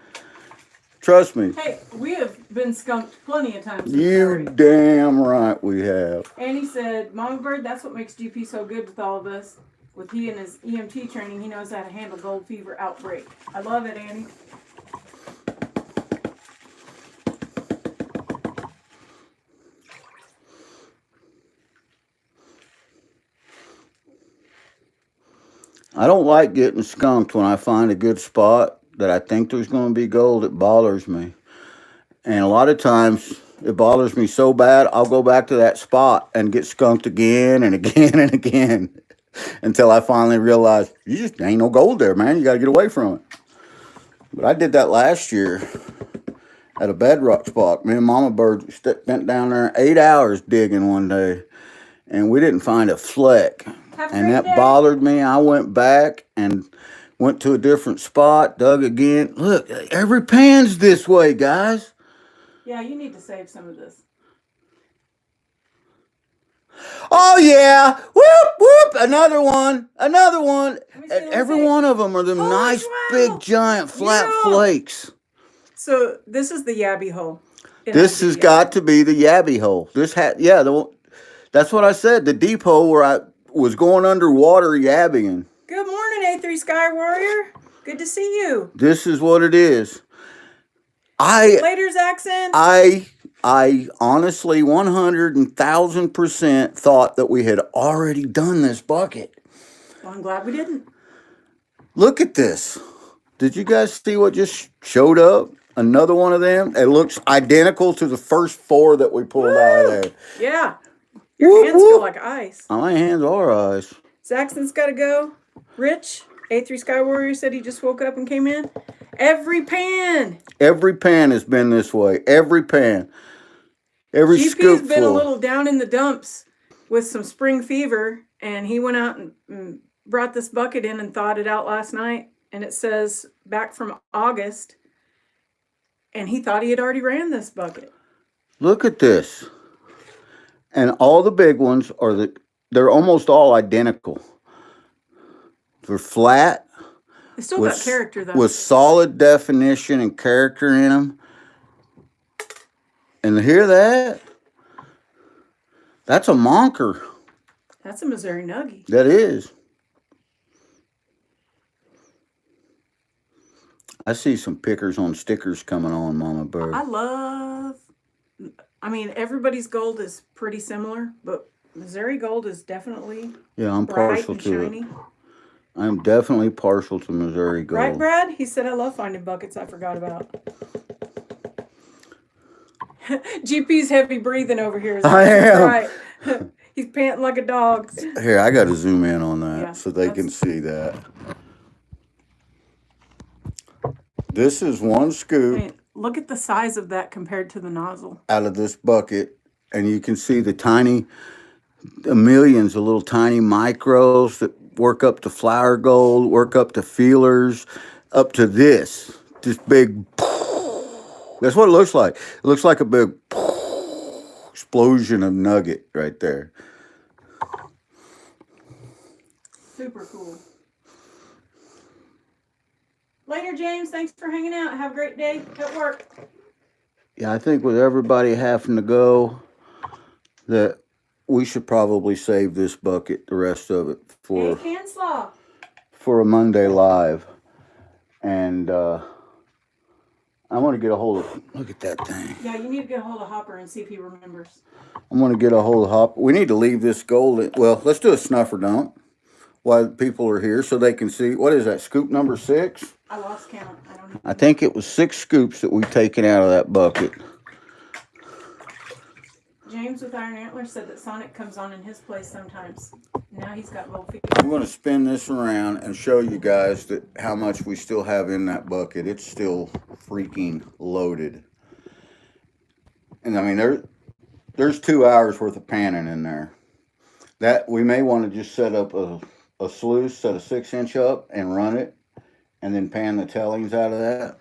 trust me. Hey, we have been skunked plenty of times. You damn right we have. Annie said, Mama Bird, that's what makes GP so good with all of us. With he and his EMT training, he knows how to handle gold fever outbreak. I love it, Annie. I don't like getting skunked when I find a good spot that I think there's going to be gold. It bothers me. And a lot of times it bothers me so bad, I'll go back to that spot and get skunked again and again and again until I finally realize, you just ain't no gold there, man. You got to get away from it. But I did that last year at a bedrock spot. Me and Mama Bird spent down there 8 hours digging one day, and we didn't find a fleck. And that bothered me. I went back and went to a different spot, dug again. Look, every pan's this way, guys. Yeah, you need to save some of this. Oh, yeah. Whoop, whoop. Another one. Another one. Every one of them are them nice, big, giant, flat flakes. So this is the yabby hole. This has got to be the yabby hole. This that's what I said. The depot where I was going underwater yabbing. Good morning, A3 Sky Warrior. Good to see you. This is what it is. Later's accent. I I honestly 100,000% thought that we had already done this bucket. Well, I'm glad we didn't. Look at this. Did you guys see what just showed up? Another one of them. It looks identical to the first four that we pulled out of Woo! there. Yeah. Your Whoop, hands feel whoop. like ice. My hands are ice. Saxon's got to go. Rich, A3 Sky Warrior said he just woke up and came in. Every pan. Every pan has been this way. Every pan. Every GP's scoop been a full. little down in the dumps with some spring fever, and he went out and brought this bucket in and thawed it out last night. And it says back from August, and he thought he had already ran this bucket. Look at this. And all the big ones they're almost all identical. They're flat. They still got character though. With solid definition and character in them. And hear that? That's a monker. That's a Missouri Nuggie. That is. I see some pickers on stickers coming on, Mama Bird. Everybody's gold is pretty similar, but Missouri gold is definitely I'm bright partial and to shiny. it. I'm definitely partial to Missouri gold. Right, Brad? He said, I love finding buckets I forgot about. GP's heavy breathing over here. I am. Right. He's panting like a dog. Here, I got to zoom in on that so they can that's- see that. This is one scoop Look at the size of that compared to the nozzle. out of this bucket, and you can see the millions of little tiny micros that work up to flour gold, work up to feelers, up to this big. That's what it looks like. It looks like a big explosion of nugget right there. Super cool. Later, James. Thanks for hanging out. Have a great day at work. Yeah, I think with everybody having to go, that we should probably save this bucket, the rest of it, for a Monday live. And I want to get a hold of. Look at that thing. Yeah, you need to get a hold of Hopper and see if he remembers. I'm going to get a hold of Hopper. We need to leave this gold. Well, let's do a snuffer dump while people are here so they can see. What is that? Scoop number 6? I lost count. I don't know. I think it was 6 scoops that we've taken out of that bucket. James with Iron Antler said that Sonic comes on in his place sometimes. Now he's got gold feet. I'm going to spin this around and show you guys that how much we still have in that bucket. It's still freaking loaded. And I mean, there's 2 hours worth of panning in there. That we may want to just set up a sluice, set a 6-inch up and run it, and then pan the tellings out of that.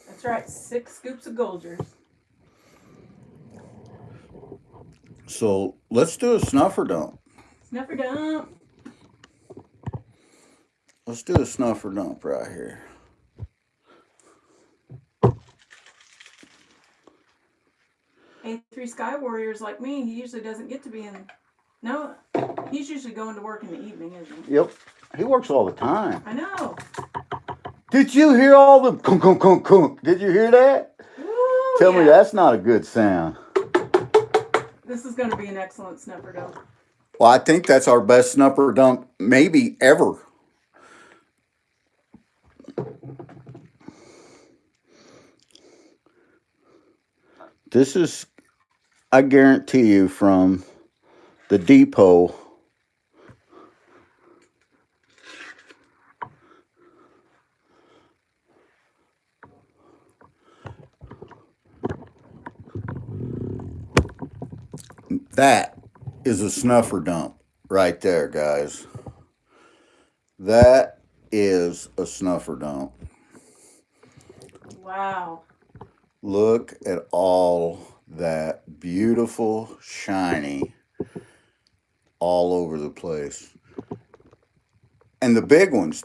That's right, 6 scoops of Goldgers. So let's do a snuffer dump. Snuffer dump. Let's do a snuffer dump right here. A3 Sky Warriors like me, he usually doesn't get to be in. No, he's usually going to work in the evening, isn't he? Yep. He works all the time. I know. Did you hear all the kunk, kunk, kunk, kunk? Did you hear that? Woo, Tell me that's not a good sound. This is going to be an excellent snuffer dump. Well, I think that's our best snuffer dump maybe ever. This is, I guarantee you, from the depot. That is a snuffer dump right there, guys. That is a snuffer dump. Wow. Look at all that beautiful, shiny, all over the place. And the big ones,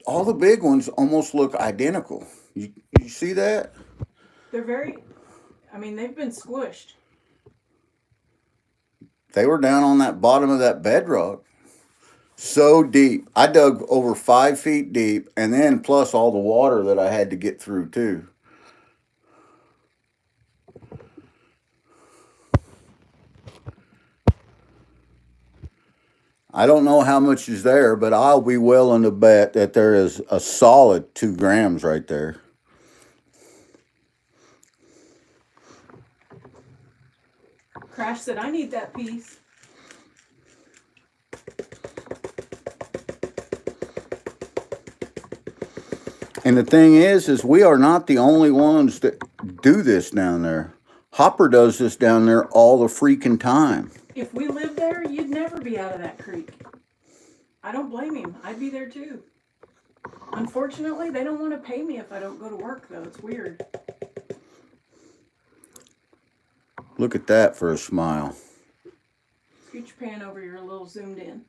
all the big ones almost look identical. You see that? They've been squished. They were down on that bottom of that bedrock. So deep. I dug over 5 feet deep, and then plus all the water that I had to get through too. I don't know how much is there, but I'll be willing to bet that there is a solid 2 grams right there. Crash said, I need that piece. And the thing is we are not the only ones that do this down there. Hopper does this down there all the freaking time. If we lived there, you'd never be out of that creek. I don't blame him. I'd be there too. Unfortunately, they don't want to pay me if I don't go to work, though. It's weird. Look at that for a smile. Scoot your pan over. You're a little zoomed in.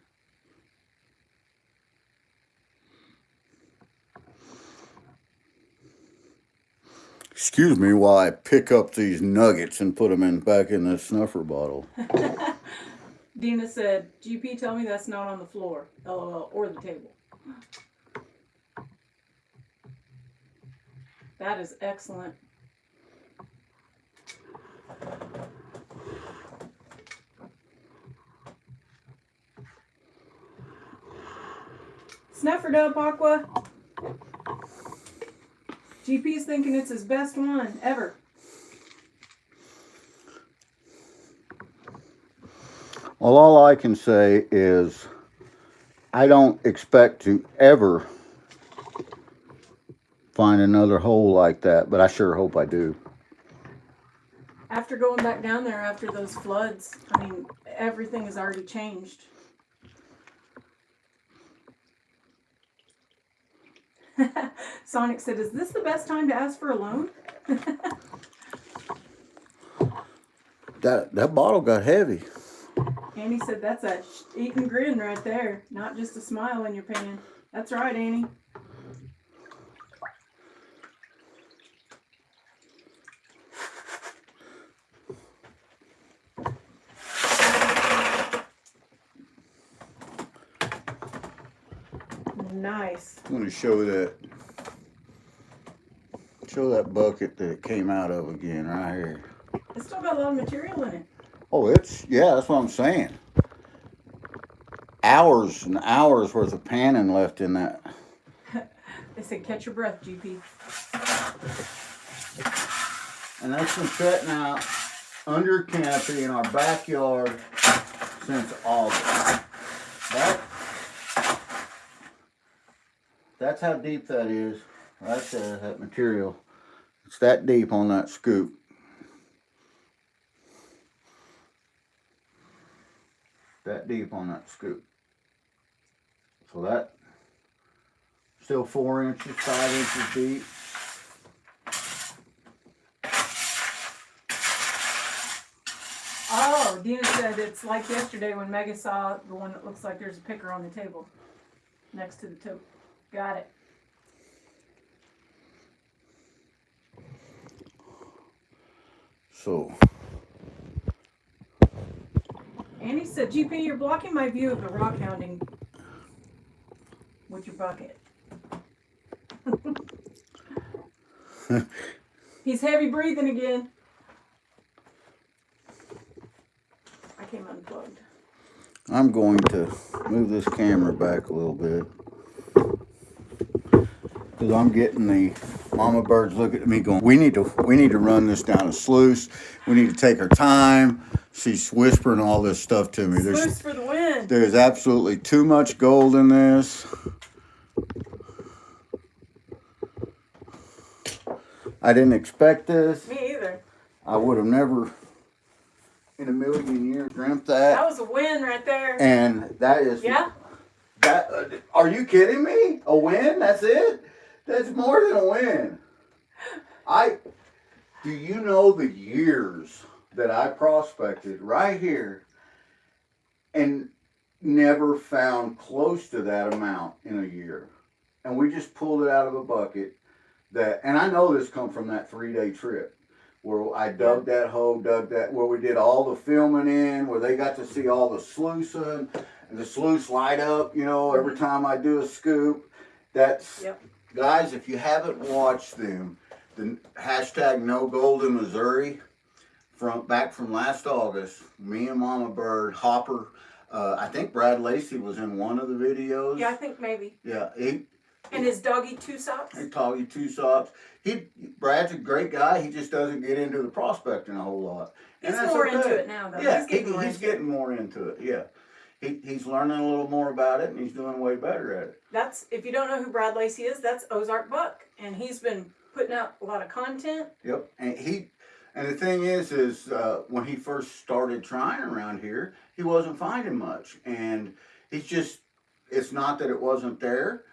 Excuse me while I pick up these nuggets and put them back in the snuffer bottle. Dina said, GP, tell me that's not on the floor. LOL. Or the table. That is excellent. Snuffer up, Aqua. GP's thinking it's his best one ever. Well, all I can say is I don't expect to ever find another hole like that, but I sure hope I do. After going back down there after those floods, I mean, everything has already changed. Sonic said, is this the best time to ask for a loan? That bottle got heavy. Annie said, that's a eat and grin right there. Not just a smile in your pan. That's right, Annie. Nice. I'm going to show that bucket that it came out of again right here. It's still got a lot of material in it. Oh, yeah, that's what I'm saying. Hours and hours worth of panning left in that. They said, catch your breath, GP. And that's been sitting out under canopy in our backyard since August. That's how deep that is. Right there, that material. It's that deep on that scoop. That deep on that scoop. So that still 4 inches, 5 inches deep. Oh, Dina said it's like yesterday when Megan saw the one that looks like there's a picker on the table next to the tote. Got it. So. Annie said, GP, you're blocking my view of the rock hounding with your bucket. He's heavy breathing again. I came unplugged. I'm going to move this camera back a little bit. Because I'm getting the mama birds looking at me going, we need to run this down a sluice. We need to take our time. She's whispering all this stuff to me. Sluice for the win. There's absolutely too much gold in this. I didn't expect this. Me either. I would have never in a million years dreamt that. That was a win right there. And that is... Yeah? Are you kidding me? A win? That's it? That's more than a win. Do you know the years that I prospected right here and never found close to that amount in a year? And we just pulled it out of a bucket and I know this come from that 3-day trip where I dug that hole, where we did all the filming in, where they got to see all the sluicing, and the sluice light up, every time I do a scoop. That's... Yep. Guys, if you haven't watched them, the hashtag No Gold in Missouri, back from last August, me and Mama Bird, Hopper, I think Brad Lacey was in one of the videos. Yeah, I think maybe. Yeah, And his doggy Two Socks. He taught you 2 socks. Brad's a great guy. He just doesn't get into the prospecting a whole lot. He's more into it now, though. Yeah, he's getting more into it. Yeah, he's learning a little more about it, and he's doing way better at it. That's, if you don't know who Brad Lacey is, that's Ozark Buck, and he's been putting out a lot of content. Yep, and the thing is when he first started trying around here, he wasn't finding much, and it's not that it wasn't there.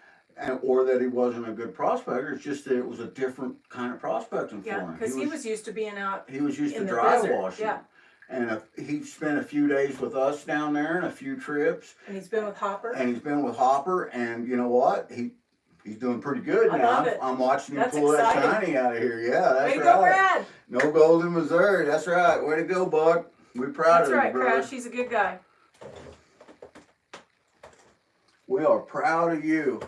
Or that he wasn't a good prospector. It's just that it was a different kind of prospecting for him. Yeah, because he was used to being out. He was used to in the dry desert. washing. Yeah. And he spent a few days with us down there and a few trips. And he's been with Hopper. And you know what? He's doing pretty good I now. love it. I'm watching him That's pull exciting. that shiny out of here. Yeah, that's right. Way to go, Brad. No gold in Missouri. That's right. Way to go, Buck. We're proud of you, That's right, brother. Crash. He's a good guy. We are proud of you.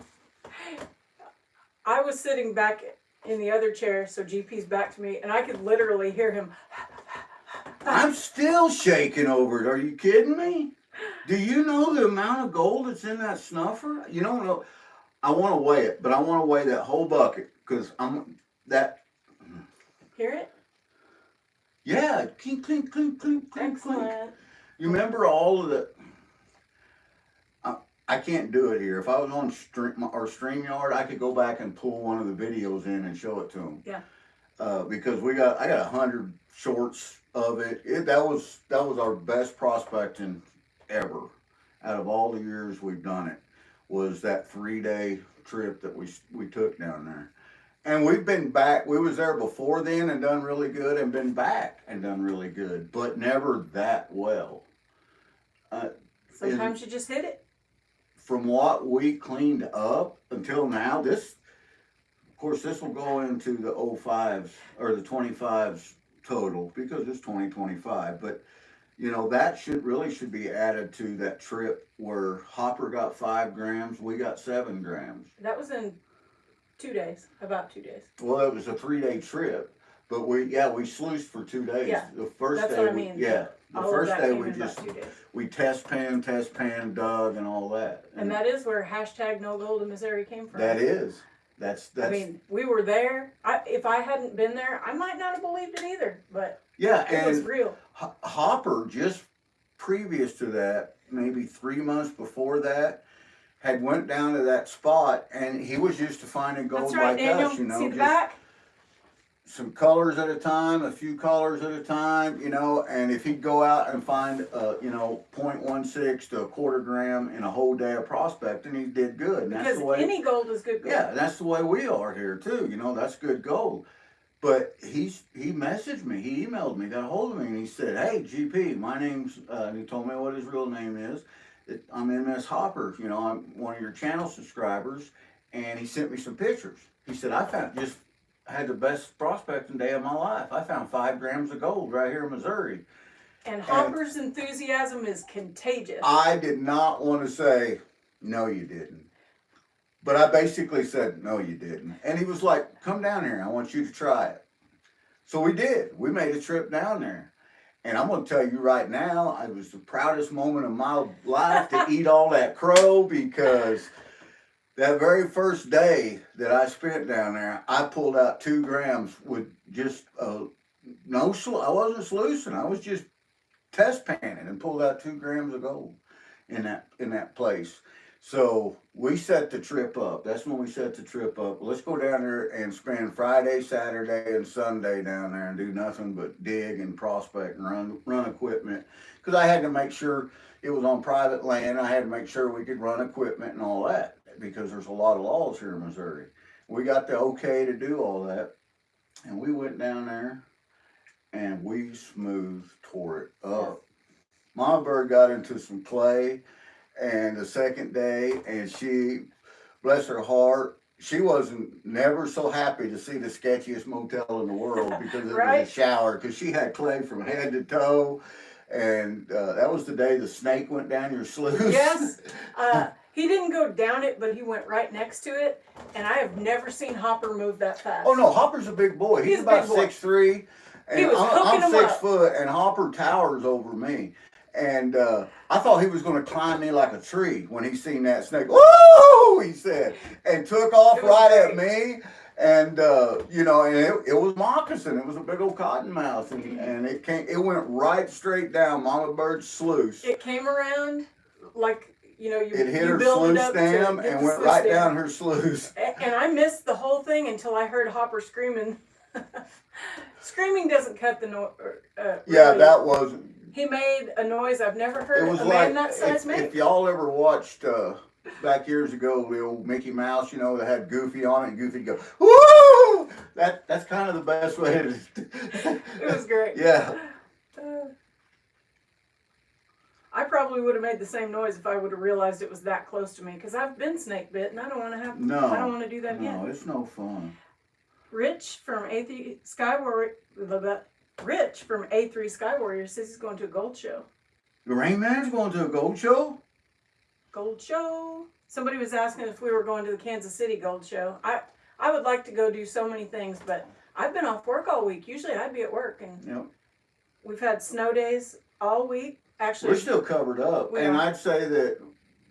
I was sitting back in the other chair, so GP's back to me, and I could literally hear him. I'm still shaking over it. Are you kidding me? Do you know the amount of gold that's in that snuffer? You don't know. I want to weigh it, but I want to weigh that whole bucket because Hear it? Yeah, clink, clink, clink, clink, clink, clink. Excellent. You remember all of the. I can't do it here. If I was on StreamYard, I could go back and pull one of the videos in and show it to them. Yeah. Because I got 100 shorts of it. That was our best prospecting ever. Out of all the years we've done it, was that 3-day trip that we took down there. And we've been back. We was there before then and done really good, and been back and done really good, but never that well. Sometimes you just hit it. From what we cleaned up until now, of course, this will go into the 05s or the 25s total because it's 2025. But that should be added to that trip where Hopper got 5 grams, we got 7 grams. That was in 2 days, about 2 days. Well, it was a 3-day trip, but we sluiced for 2 days. Yeah, the first that's day, what I mean. The All first of that day came in about 2 days. we test pan, dug, and all that. And that is where #No Gold in Missouri came from. That is. That's. I mean, we were there. If I hadn't been there, I might not have believed it either. But yeah, it was real. Hopper, just previous to that, maybe 3 months before that, had went down to that spot, and he was used to finding gold. That's right, like Daniel. us, See the back? Some colors at a time, a few colors at a time, and if he'd go out and find, 0.16 to a 1/4 gram in a whole day of prospecting, he did good. And Because that's the way, any gold is good gold. yeah, that's the way we are here too. That's good gold. But he messaged me, he emailed me, got a hold of me, and he said, "Hey, GP, my name's," and he told me what his real name is. I'm MS Hopper. I'm one of your channel subscribers, and he sent me some pictures. He said, I had the best prospecting day of my life. I found 5 grams of gold right here in Missouri. And Hopper's enthusiasm is contagious. I did not want to say, no, you didn't. But I basically said, no, you didn't. And he was like, come down here. I want you to try it. So we did. We made a trip down there. And I'm going to tell you right now, it was the proudest moment of my life to eat all that crow, because that very first day that I spent down there, I pulled out 2 grams with just I wasn't sluicing. I was just test panning and pulled out 2 grams of gold in that place. So we set the trip up. That's when we set the trip up. Let's go down there and spend Friday, Saturday, and Sunday down there and do nothing but dig and prospect and run equipment. Because I had to make sure it was on private land. I had to make sure we could run equipment and all that, because there's a lot of laws here in Missouri. We got the okay to do all that. And we went down there and we tore it up. Mama Bird got into some clay, and the second day, and she, bless her heart, she wasn't never so happy to see the sketchiest motel in the world, because it Right? was a shower, because she had clay from head to toe. And that was the day the snake went down your sluice. Yes. He didn't go down it, but he went right next to it. And I have never seen Hopper move that fast. Oh no, Hopper's a big boy. He's about 6'3", and He was hooking I'm him 6 up. foot, and Hopper towers over me. And I thought he was going to climb me like a tree when he seen that snake. Woo! He said, and took off right at me. And you know, and it was moccasin. It was a big old cottonmouth, and it went right straight down Mama Bird's sluice. It came around like, you know, It hit you her build it sluice up dam to get and the went sluice right dam. down her sluice. And I missed the whole thing until I heard Hopper screaming. Screaming doesn't cut the noise. Yeah, that was. He made a noise I've never heard. It was a like man that size make. if y'all ever watched back years ago the old Mickey Mouse, you know, that had Goofy on it, and Goofy'd go woo. That's kind of the best way to. It was great. Yeah. I probably would have made the same noise if I would have realized it was that close to me, because I've been snake bit and I don't want to have. No. I don't want to do that again. No, it's no fun. Rich from A3 Sky Warrior. Rich from A3 Sky Warrior says he's going to a gold show. The Rain Man's going to a gold show? Gold show. Somebody was asking if we were going to the Kansas City gold show. I would like to go do so many things, but I've been off work all week. Usually I'd be at work, and Yep. we've had snow days all week. Actually, We're still covered up, and I'd say that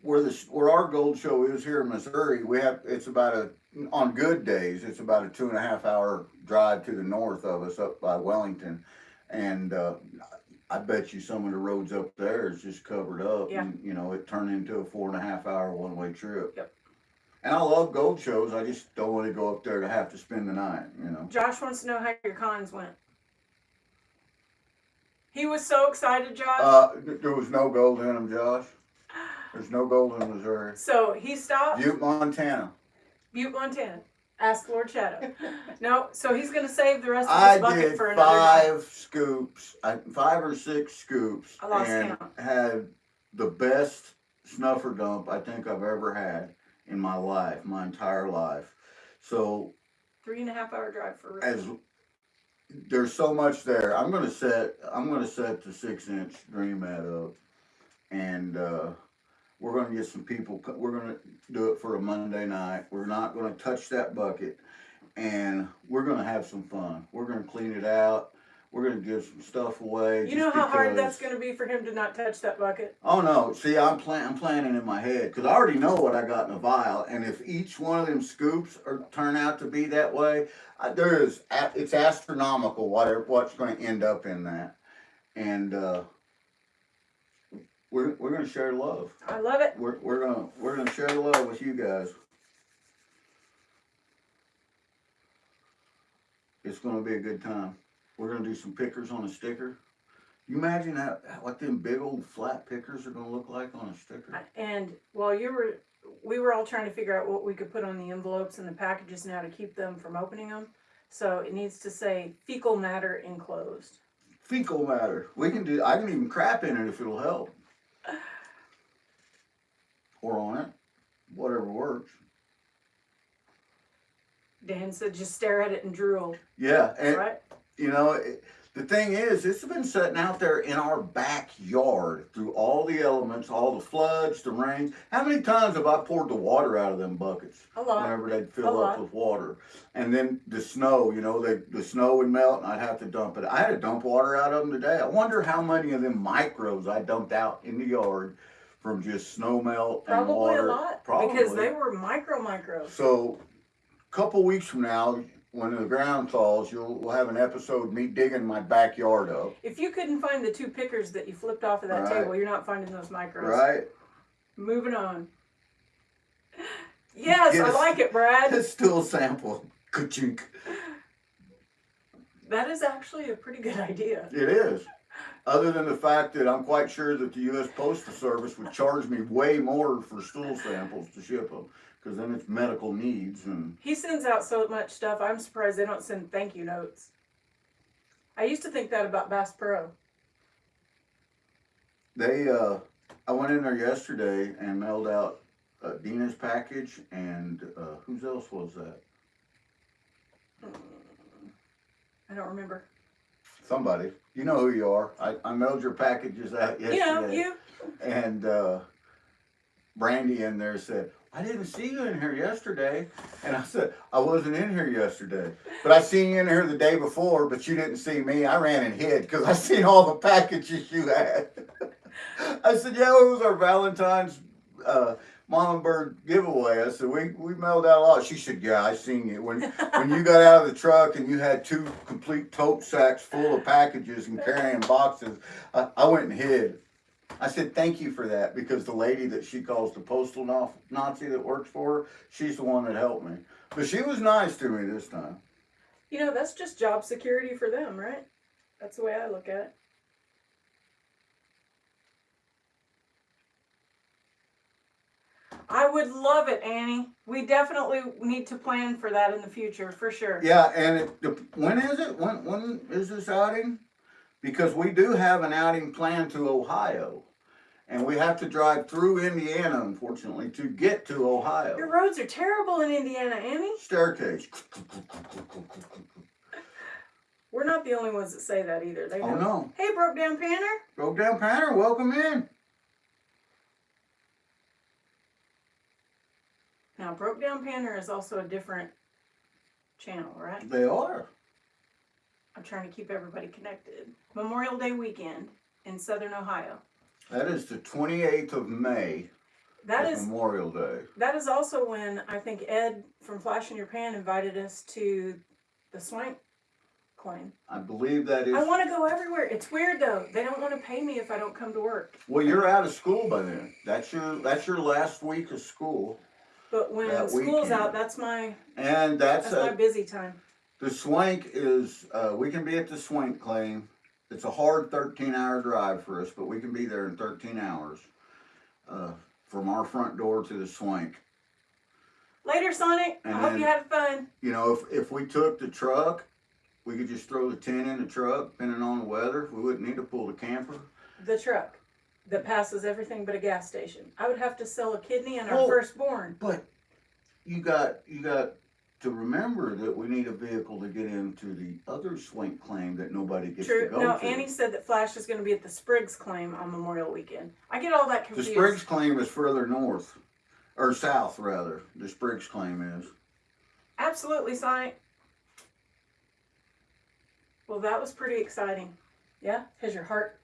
where our gold show is here in Missouri, it's about on good days, it's about a 2.5 hour drive to the north of us up by Wellington, and I bet you some of the roads up there is just covered up. Yeah. And, you know, it turned into a 4.5 hour one-way trip. Yep. And I love gold shows. I just don't want to go up there to have to spend the night, you know. Josh wants to know how your cons went. He was so excited, Josh. There was no gold in them, Josh. There's no gold in Missouri. So he stopped. Butte, Montana. Butte, Montana. Ask Lord Shadow. No, so he's going to save the rest of his bucket for another night. Five or six scoops. I lost and count. had the best snuffer dump I think I've ever had in my life, my entire life. So 3.5 hour drive for Rich. as there's so much there, I'm gonna set the 6-inch Dream Mat up, and we're gonna get some people. We're gonna do it for a Monday night. We're not gonna touch that bucket, and we're gonna have some fun. We're gonna clean it out. We're gonna give some stuff away. You know how hard that's going to be for him to not touch that bucket? Oh no! See, I'm planning in my head because I already know what I got in the vial, and if each one of them scoops turn out to be that way, it's astronomical what's going to end up in that, and we're going to share love. I love it. We're gonna share the love with you guys. It's going to be a good time. We're going to do some pickers on a sticker. You imagine what them big old flat pickers are going to look like on a sticker? And while we were all trying to figure out what we could put on the envelopes and the packages now to keep them from opening them. So it needs to say fecal matter enclosed. Fecal matter. I can even crap in it if it'll help. Or on it. Whatever works. Dan said just stare at it and drool. Yeah. And, right? you know, the thing is, it's been sitting out there in our backyard through all the elements, all the floods, the rains. How many times have I poured the water out of them buckets? A lot. Whenever they'd fill up with water. And then the snow, you know, the snow would melt and I'd have to dump it. I had to dump water out of them today. I wonder how many of them micros I dumped out in the yard from just snow melt and water. Probably a lot. Probably. Because they were micros. So, a couple weeks from now, when the ground thaws, we'll have an episode of me digging my backyard up. If you couldn't find the 2 pickers that you flipped off of that table, you're not finding those micros. Right. Moving on. Yes, I like it, Brad. A stool sample. Ka-chink. That is actually a pretty good idea. It is. Other than the fact that I'm quite sure that the U.S. Postal Service would charge me way more for stool samples to ship them. Because then it's medical needs. And he sends out so much stuff, I'm surprised they don't send thank you notes. I used to think that about Bass Pro. I went in there yesterday and mailed out Dina's package, and whose else was that? I don't remember. Somebody. You know who you are. I mailed your packages out yesterday. You know, you. And Brandy in there said, I didn't see you in here yesterday. And I said, I wasn't in here yesterday. But I seen you in here the day before, but you didn't see me. I ran and hid because I seen all the packages you had. I said, yeah, it was our Valentine's Mom and Bird giveaway. I said, we mailed out a lot. She said, yeah, I seen you. When you got out of the truck and you had 2 complete tote sacks full of packages and carrying boxes, I went and hid. I said, thank you for that, because the lady that she calls the postal Nazi that works for her, she's the one that helped me. But she was nice to me this time. You know, that's just job security for them, right? That's the way I look at it. I would love it, Annie. We definitely need to plan for that in the future, for sure. Yeah, and when is it? When is this outing? Because we do have an outing planned to Ohio. And we have to drive through Indiana, unfortunately, to get to Ohio. Your roads are terrible in Indiana, Annie. Staircase. We're not the only ones that say that either. They know. Oh, no. Hey, Broke Down Panner. Broke Down Panner, welcome in. Now, Broke Down Panner is also a different channel, right? They are. I'm trying to keep everybody connected. Memorial Day weekend in Southern Ohio. That is the 28th of May. That is Memorial Day. That is also when I think Ed from Flash in Your Pan invited us to the Swank claim. I believe that is. I want to go everywhere. It's weird though. They don't want to pay me if I don't come to work. Well, you're out of school by then. That's your last week of school. But when That school's weekend. out, that's my That's my busy time. the Swank is. We can be at the Swank claim. It's a hard 13-hour drive for us, but we can be there in 13 hours from our front door to the Swank. Later, Sonic. And I hope then, you had fun. You know, if we took the truck, we could just throw the tent in the truck, depending on the weather. We wouldn't need to pull the camper. The truck that passes everything but a gas station. I would have to sell a kidney and our Well, firstborn. But you got to remember that we need a vehicle to get into the other Swank claim that nobody gets True. to go No, to. Annie said that Flash is going to be at the Spriggs claim on Memorial Weekend. I get all that The confused. Spriggs claim is further north, or south rather. The Spriggs claim is. Absolutely, Sonic. Well, that was pretty exciting. Yeah? Has your heart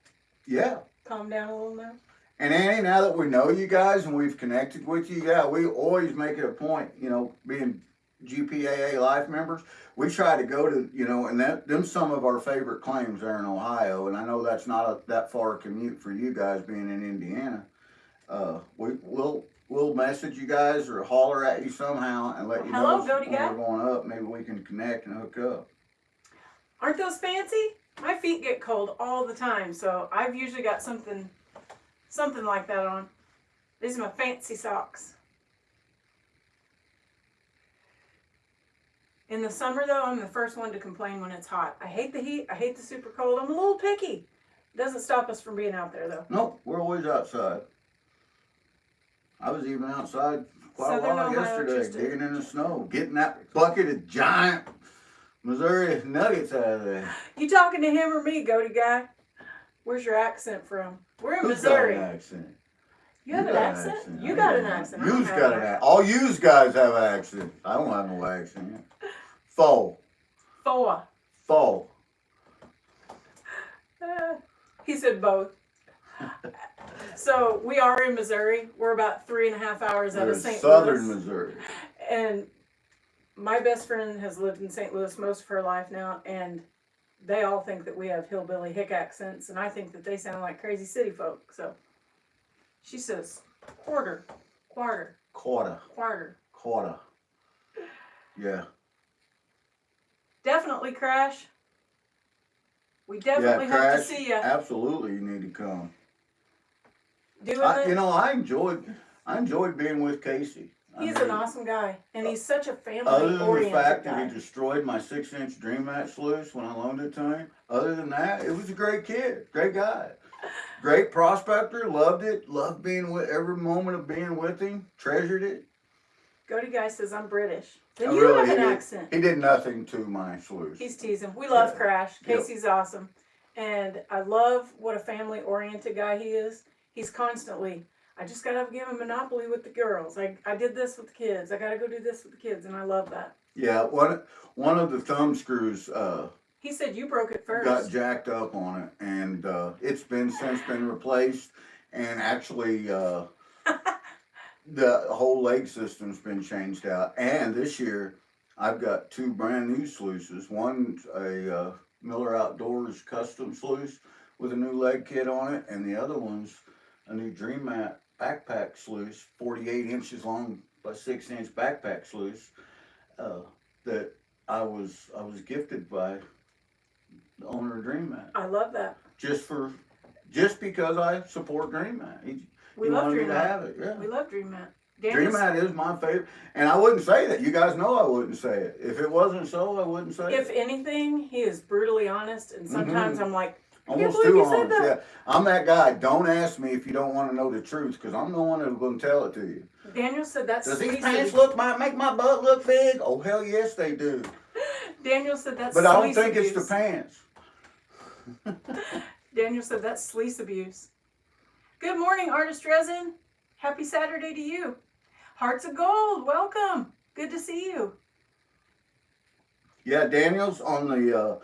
Yeah. calmed down a little now? And Annie, now that we know you guys and we've connected with you, yeah, we always make it a point, you know, being GPAA Life members, we try to go to, you know, and them some of our favorite claims are in Ohio, and I know that's not that far a commute for you guys being in Indiana. We'll message you guys or holler at you somehow and let you Hello, know Goaty when Guy. we're going up. Maybe we can connect and hook up. Aren't those fancy? My feet get cold all the time, so I've usually got something like that on. These are my fancy socks. In the summer, though, I'm the first one to complain when it's hot. I hate the heat. I hate the super cold. I'm a little picky. Doesn't stop us from being out there, though. Nope, we're always outside. I was even outside quite a Southern while Ohio, yesterday, just digging in the snow, getting that bucket of giant Missouri nuggets out of there. You talking to him or me, Goaty Guy? Where's your accent from? We're in Who's Missouri. got an accent? You have an accent? You got an accent. I don't You've have got one. an accent. All yous guys have an accent. I don't have no accent. Faux. Four. Faux. He said both. So we are in Missouri. We're about 3.5 hours out We're of in St. southern Louis. Missouri. And my best friend has lived in St. Louis most of her life now, and they all think that we have hillbilly hick accents, and I think that they sound like crazy city folk. So she says quarter. Quarter. Yeah. Definitely, Crash. We definitely hope Crash, to see you. Absolutely, you need to come. Doing I this. enjoyed being with Casey. He's an awesome guy, and he's such a Other than the family-oriented fact that guy. he destroyed my 6-inch Dream Match sluice when I loaned it to him, other than that, it was a great kid, great guy. Great prospector, loved it, loved being with every moment of being with him, treasured it. Goaty Guy says I'm British. Then Oh, you really, have an he did- accent. He did nothing to my sluice. He's teasing. We love Yeah. Crash. Yep. Casey's awesome. And I love what a family-oriented guy he is. He's constantly, I just got to give him Monopoly with the girls. I did this with the kids. I got to go do this with the kids. And I love that. Yeah, one of the thumb screws He said you broke it got first. jacked up on it, and it's been since been replaced, and actually the whole leg system's been changed out. And this year, I've got two brand new sluices. One's a Miller Outdoors custom sluice with a new leg kit on it, and the other one's a new Dream Mat backpack sluice, 48 inches long by 6-inch backpack sluice uh, that I was gifted by the owner of Dream Mat. I love that. Just because I support Dream Mat. We He love wanted me Dream to Mat. have it. Yeah. We love Dream Mat. Dream Mat is my favorite, and I wouldn't say that. You guys know I wouldn't say it. If it wasn't so, I wouldn't say If it. anything, he is brutally honest, and sometimes I'm like, I can't Almost believe too you said honest. that. Yeah, I'm that guy. Don't ask me if you don't want to know the truth, because I'm the one who's going to tell it to you. Daniel said that's Does these sleazy. pants make my butt look big? Oh hell yes they do. Daniel said that's. But I don't sleaze think abuse. it's the pants. Daniel said that's sleaze abuse. Good morning, Artist Resin. Happy Saturday to you. Hearts of Gold, welcome. Good to see you. Yeah, Daniel's on the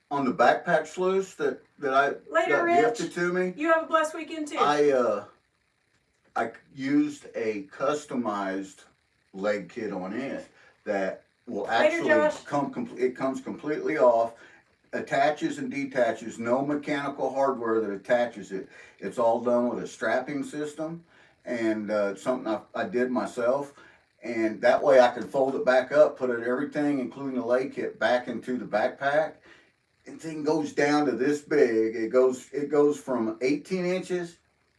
backpack sluice that I Later, got Rich. gifted to me. You have a blessed weekend too. I used a customized leg kit on it that will actually it comes completely off, attaches and detaches, no mechanical hardware that attaches it. It's all done with a strapping system, and it's something I did myself. And that way I can fold it back up, put everything, including the leg kit, back into the backpack. And thing goes down to this big. It goes from 18 inches,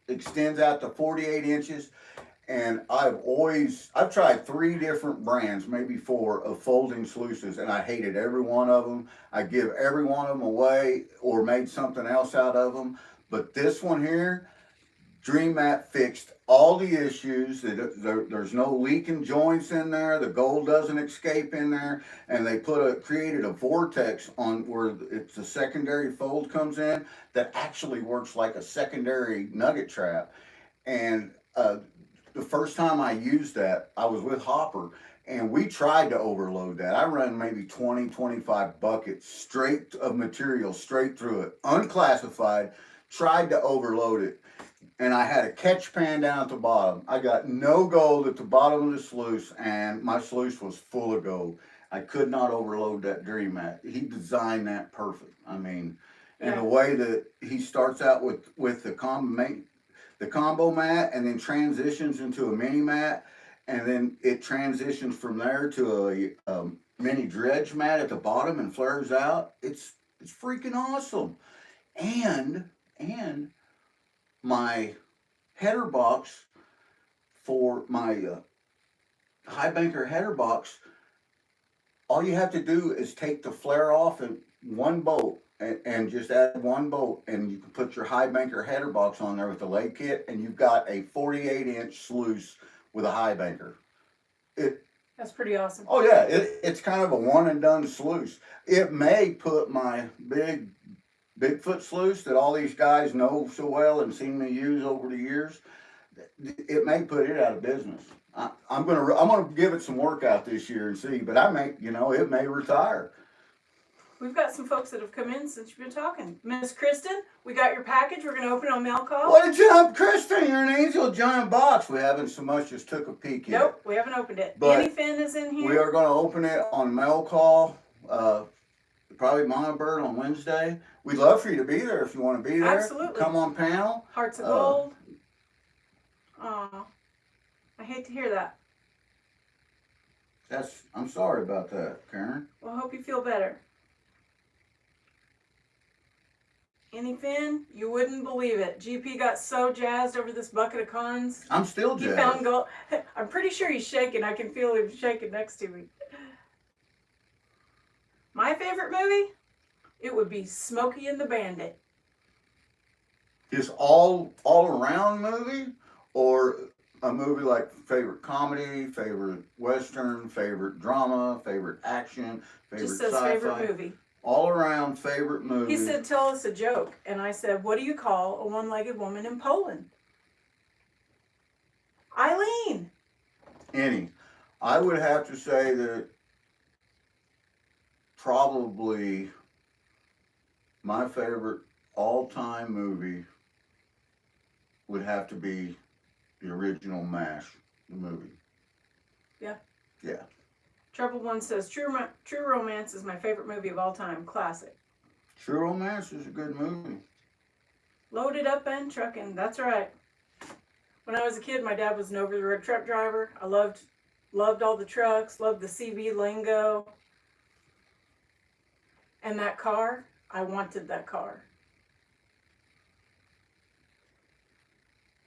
extends out to 48 inches. And I've tried 3 different brands, maybe 4, of folding sluices, and I hated every one of them. I give every one of them away or made something else out of them. But this one here, Dream Mat fixed all the issues. There's no leaking joints in there. The gold doesn't escape in there, and they created a vortex on where the secondary fold comes in that actually works like a secondary nugget trap. And the first time I used that, I was with Hopper, and we tried to overload that. I ran maybe 20, 25 buckets straight of material straight through it, unclassified, tried to overload it. And I had a catch pan down at the bottom. I got no gold at the bottom of the sluice, and my sluice was full of gold. I could not overload that Dream Mat. He designed that perfect. I mean, and the way that he starts out with the combo mat, and then transitions into a mini mat, and then it transitions from there to a mini dredge mat at the bottom and flares out. It's freaking awesome. And my header box for my high banker header box, all you have to do is take the flare off and one bolt and just add one bolt, and you can put your high banker header box on there with the leg kit, and you've got a 48-inch sluice with a high banker. That's pretty awesome. Oh yeah, it's kind of a one and done sluice. It may put my Bigfoot sluice that all these guys know so well and seen me use over the years, it may put it out of business. I'm gonna give it some work out this year and see, but it may retire. We've got some folks that have come in since you've been talking. Miss Kristen, we got your package. We're going to open on mail call. What a jump, Kristen! You're an angel, giant box. We haven't so much as took a peek yet. Nope, we haven't opened it. But Annie Finn is in here. We are going to open it on mail call. Probably Mama Bird on Wednesday. We'd love for you to be there if you want to be there. Absolutely. Come on panel. Hearts of Gold. Aw, I hate to hear that. I'm sorry about that, Karen. Well, I hope you feel better. Annie Finn, you wouldn't believe it. GP got so jazzed over this bucket of cons. I'm still jazzed. He found gold. I'm pretty sure he's shaking. I can feel him shaking next to me. My favorite movie? It would be Smokey and the Bandit. Is all around movie, or a movie like favorite comedy, favorite western, favorite drama, favorite action, favorite Just says sci-fi? favorite movie. All around favorite movie. He said, tell us a joke. And I said, what do you call a one-legged woman in Poland? Eileen. Any. I would have to say that probably My favorite all-time movie would have to be the original MASH, the movie. Yeah. Yeah. Troubled One says, True Romance is my favorite movie of all time. Classic. True Romance is a good movie. Loaded Up and Trucking. That's right. When I was a kid, my dad was an over-the-road truck driver. I loved all the trucks, loved the CV lingo. And that car, I wanted that car.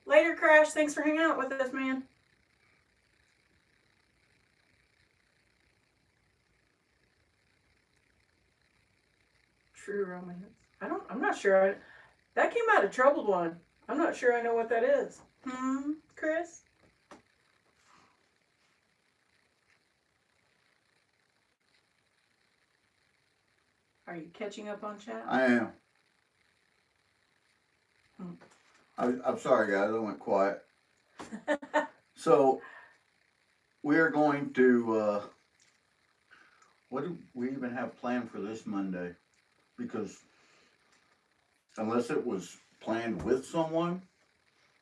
Later, Crash. Thanks for hanging out with us, man. True Romance. I'm not sure. That came out of Troubled One. I'm not sure I know what that is. Chris? Are you catching up on chat? I am. I'm sorry, guys. I went quiet. So, we are going to, what do we even have planned for this Monday? Because unless it was planned with someone,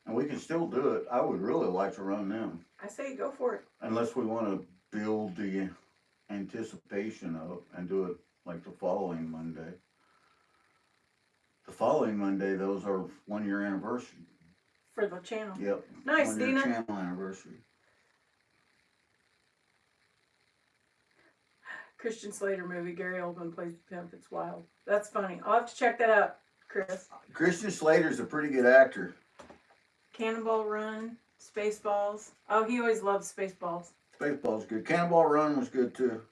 and we can still do it, I would really like to run them. I say go for it. Unless we want to build the anticipation of and do it like the following Monday. The following Monday, those are 1 year anniversary. For the channel. Yep. Nice, 1 year Dina. channel anniversary. Christian Slater movie. Gary Oldman plays the pimp. It's wild. That's funny. I'll have to check that out, Chris. Christian Slater's a pretty good actor. Cannonball Run. Spaceballs. Oh, he always loved Spaceballs. Spaceballs good. Cannonball Run was good too.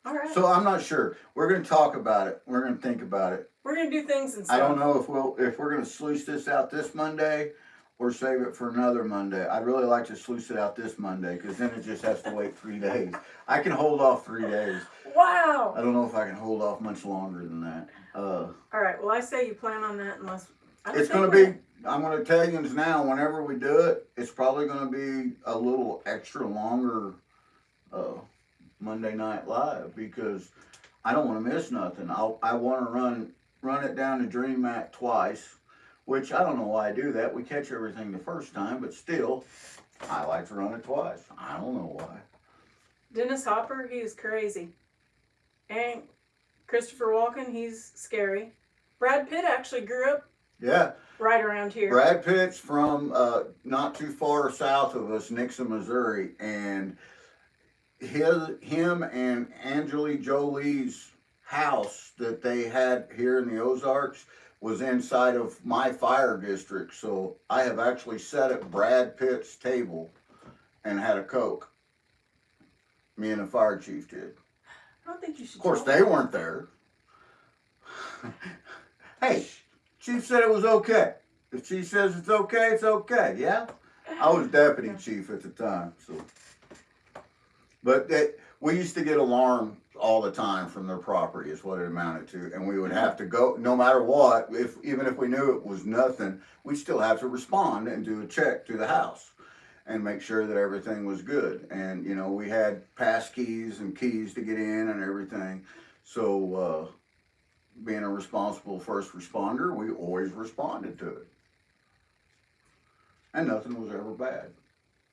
All right. So I'm not sure. We're going to talk about it. We're going to think about it. We're going to do things and stuff. I don't know if we're going to sluice this out this Monday or save it for another Monday. I'd really like to sluice it out this Monday because then it just has to wait 3 days. I can hold off 3 days. Wow. I don't know if I can hold off much longer than that. All right. Well, I say you plan on that unless... It's going to be, I'm going to tell you now, whenever we do it, it's probably going to be a little extra longer Monday Night Live because I don't want to miss nothing. I want to run it down to Dream Act twice, which I don't know why I do that. We catch everything the first time, but still, I like to run it twice. I don't know why. Dennis Hopper, he's crazy. And Christopher Walken, he's scary. Brad Pitt actually grew up right around here. Brad Pitt's from not too far south of us, Nixon, Missouri, and him and Angelina Jolie's house that they had here in the Ozarks was inside of my fire district. So I have actually sat at Brad Pitt's table and had a Coke. Me and the fire chief did. I don't think you should. Of course, they weren't there. Hey, chief said it was okay. If chief says it's okay, it's okay. Yeah, I was deputy chief at the time, so. But we used to get alarmed all the time from their property is what it amounted to. And we would have to go, no matter what, even if we knew it was nothing, we'd still have to respond and do a check to the house and make sure that everything was good. And, you know, we had pass keys and keys to get in and everything. So being a responsible first responder, we always responded to it. And nothing was ever bad.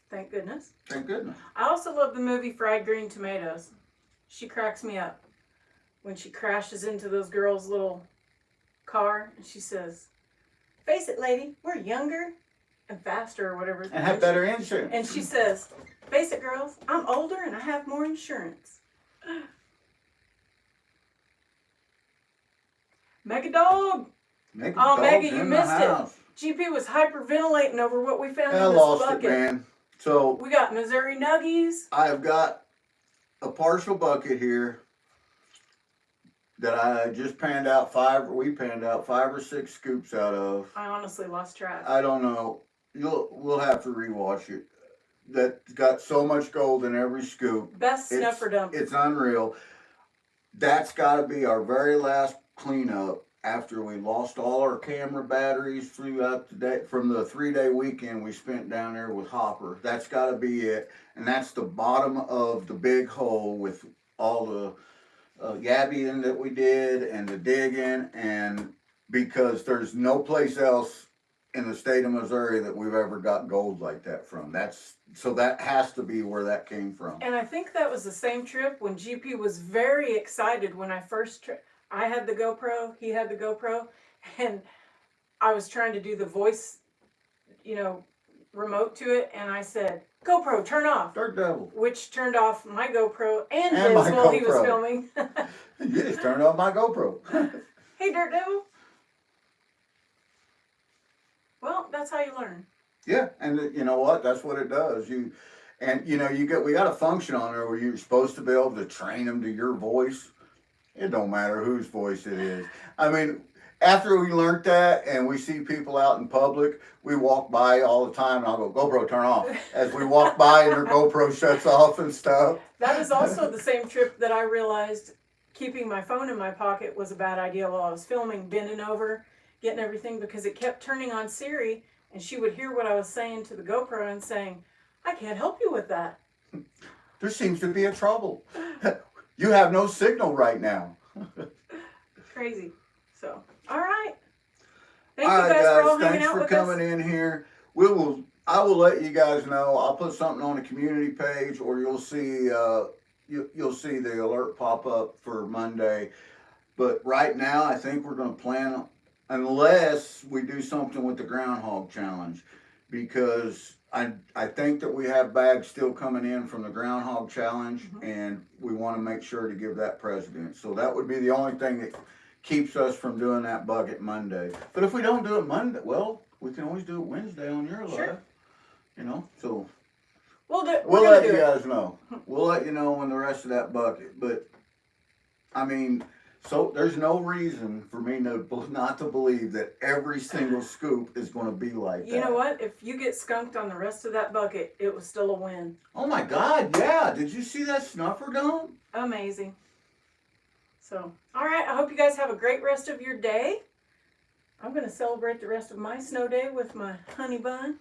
Thank goodness. Thank goodness. I also love the movie Fried Green Tomatoes. She cracks me up when she crashes into those girls' little car and she says, "Face it, lady, we're younger and faster," or whatever. And have better insurance. And she says, "Face it, girls, I'm older and I have more insurance." Mega Dog. Oh, Maggie, you missed it. GP was hyperventilating over what we found in this bucket. It, man. So we got Missouri Nuggies. I've got a partial bucket here that I just panned out we panned out 5 or 6 scoops out of. I honestly lost track. I don't know. We'll have to rewatch it. That's got so much gold in every scoop. Best snuffer dump. It's unreal. That's got to be our very last cleanup after we lost all our camera batteries throughout the day, from the 3-day weekend we spent down there with Hopper. That's got to be it. And that's the bottom of the big hole with all the yabbying that we did and the digging, and because there's no place else in the state of Missouri that we've ever got gold like that from. So that has to be where that came from. And I think that was the same trip when GP was very excited when I first I had the GoPro, he had the GoPro, and I was trying to do the voice, remote to it, and I said, GoPro, turn off. Dirt Devil. Which turned off my GoPro and his my while he was GoPro. filming. You just turned off my GoPro. Hey, Dirt Devil. Well, that's how you learn. Yeah, and you know what? That's what it does. We got a function on there where you're supposed to be able to train them to your voice. It don't matter whose voice it is. I mean, after we learned that and we see people out in public, we walk by all the time and I'll go, GoPro, turn off. As we walk by and their GoPro shuts off and stuff. That is also the same trip that I realized keeping my phone in my pocket was a bad idea while I was filming, bending over, getting everything, because it kept turning on Siri and she would hear what I was saying to the GoPro and saying, I can't help you with that. There seems to be a trouble. You have no signal right now. Crazy. So, all right. Thank All you right, guys for all guys. hanging Thanks out for with coming us. in here. I will let you guys know. I'll put something on the community page, or you'll see you'll see the alert pop up for Monday. But right now, I think we're going to plan, unless we do something with the groundhog challenge, because I think that we have bags still coming in from the groundhog challenge, and we want to make sure to give that precedence. So that would be the only thing that keeps us from doing that bucket Monday. But if we don't do it Monday, well, we can always do it Wednesday on your live. Sure. So We'll let you guys know. We'll let you know when the rest of that bucket. But I mean, so there's no reason for me not to believe that every single scoop is going to be like that. You know what? If you get skunked on the rest of that bucket, it was still a win. Oh my God, yeah. Did you see that snuffer dome? Amazing. So, all right. I hope you guys have a great rest of your day. I'm going to celebrate the rest of my snow day with my honey bun.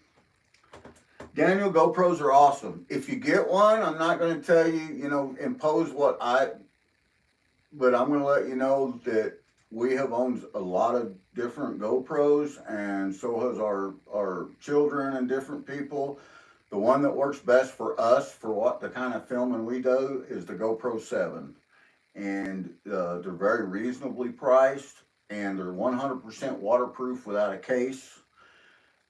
Daniel, GoPros are awesome. If you get one, I'm not going to tell you, impose but I'm going to let you know that we have owned a lot of different GoPros, and so has our children and different people. The one that works best for us, for what the kind of filming we do, is the GoPro 7. And they're very reasonably priced, and they're 100% waterproof without a case.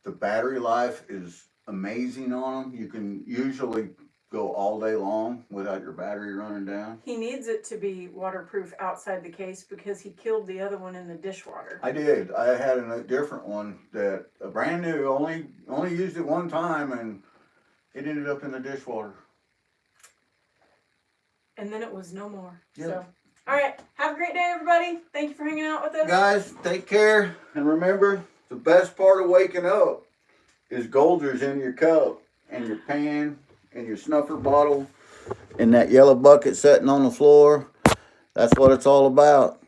The battery life is amazing on them. You can usually go all day long without your battery running down. He needs it to be waterproof outside the case because he killed the other one in the dishwater. I did. I had a different one that brand new, only used it one time, and it ended up in the dishwater. And then it was no more. Yep. So, all right. Have a great day, everybody. Thank you for hanging out with us. Guys, take care. And remember, the best part of waking up is Goldgers in your cup and your pan and your snuffer bottle and that yellow bucket sitting on the floor. That's what it's all about.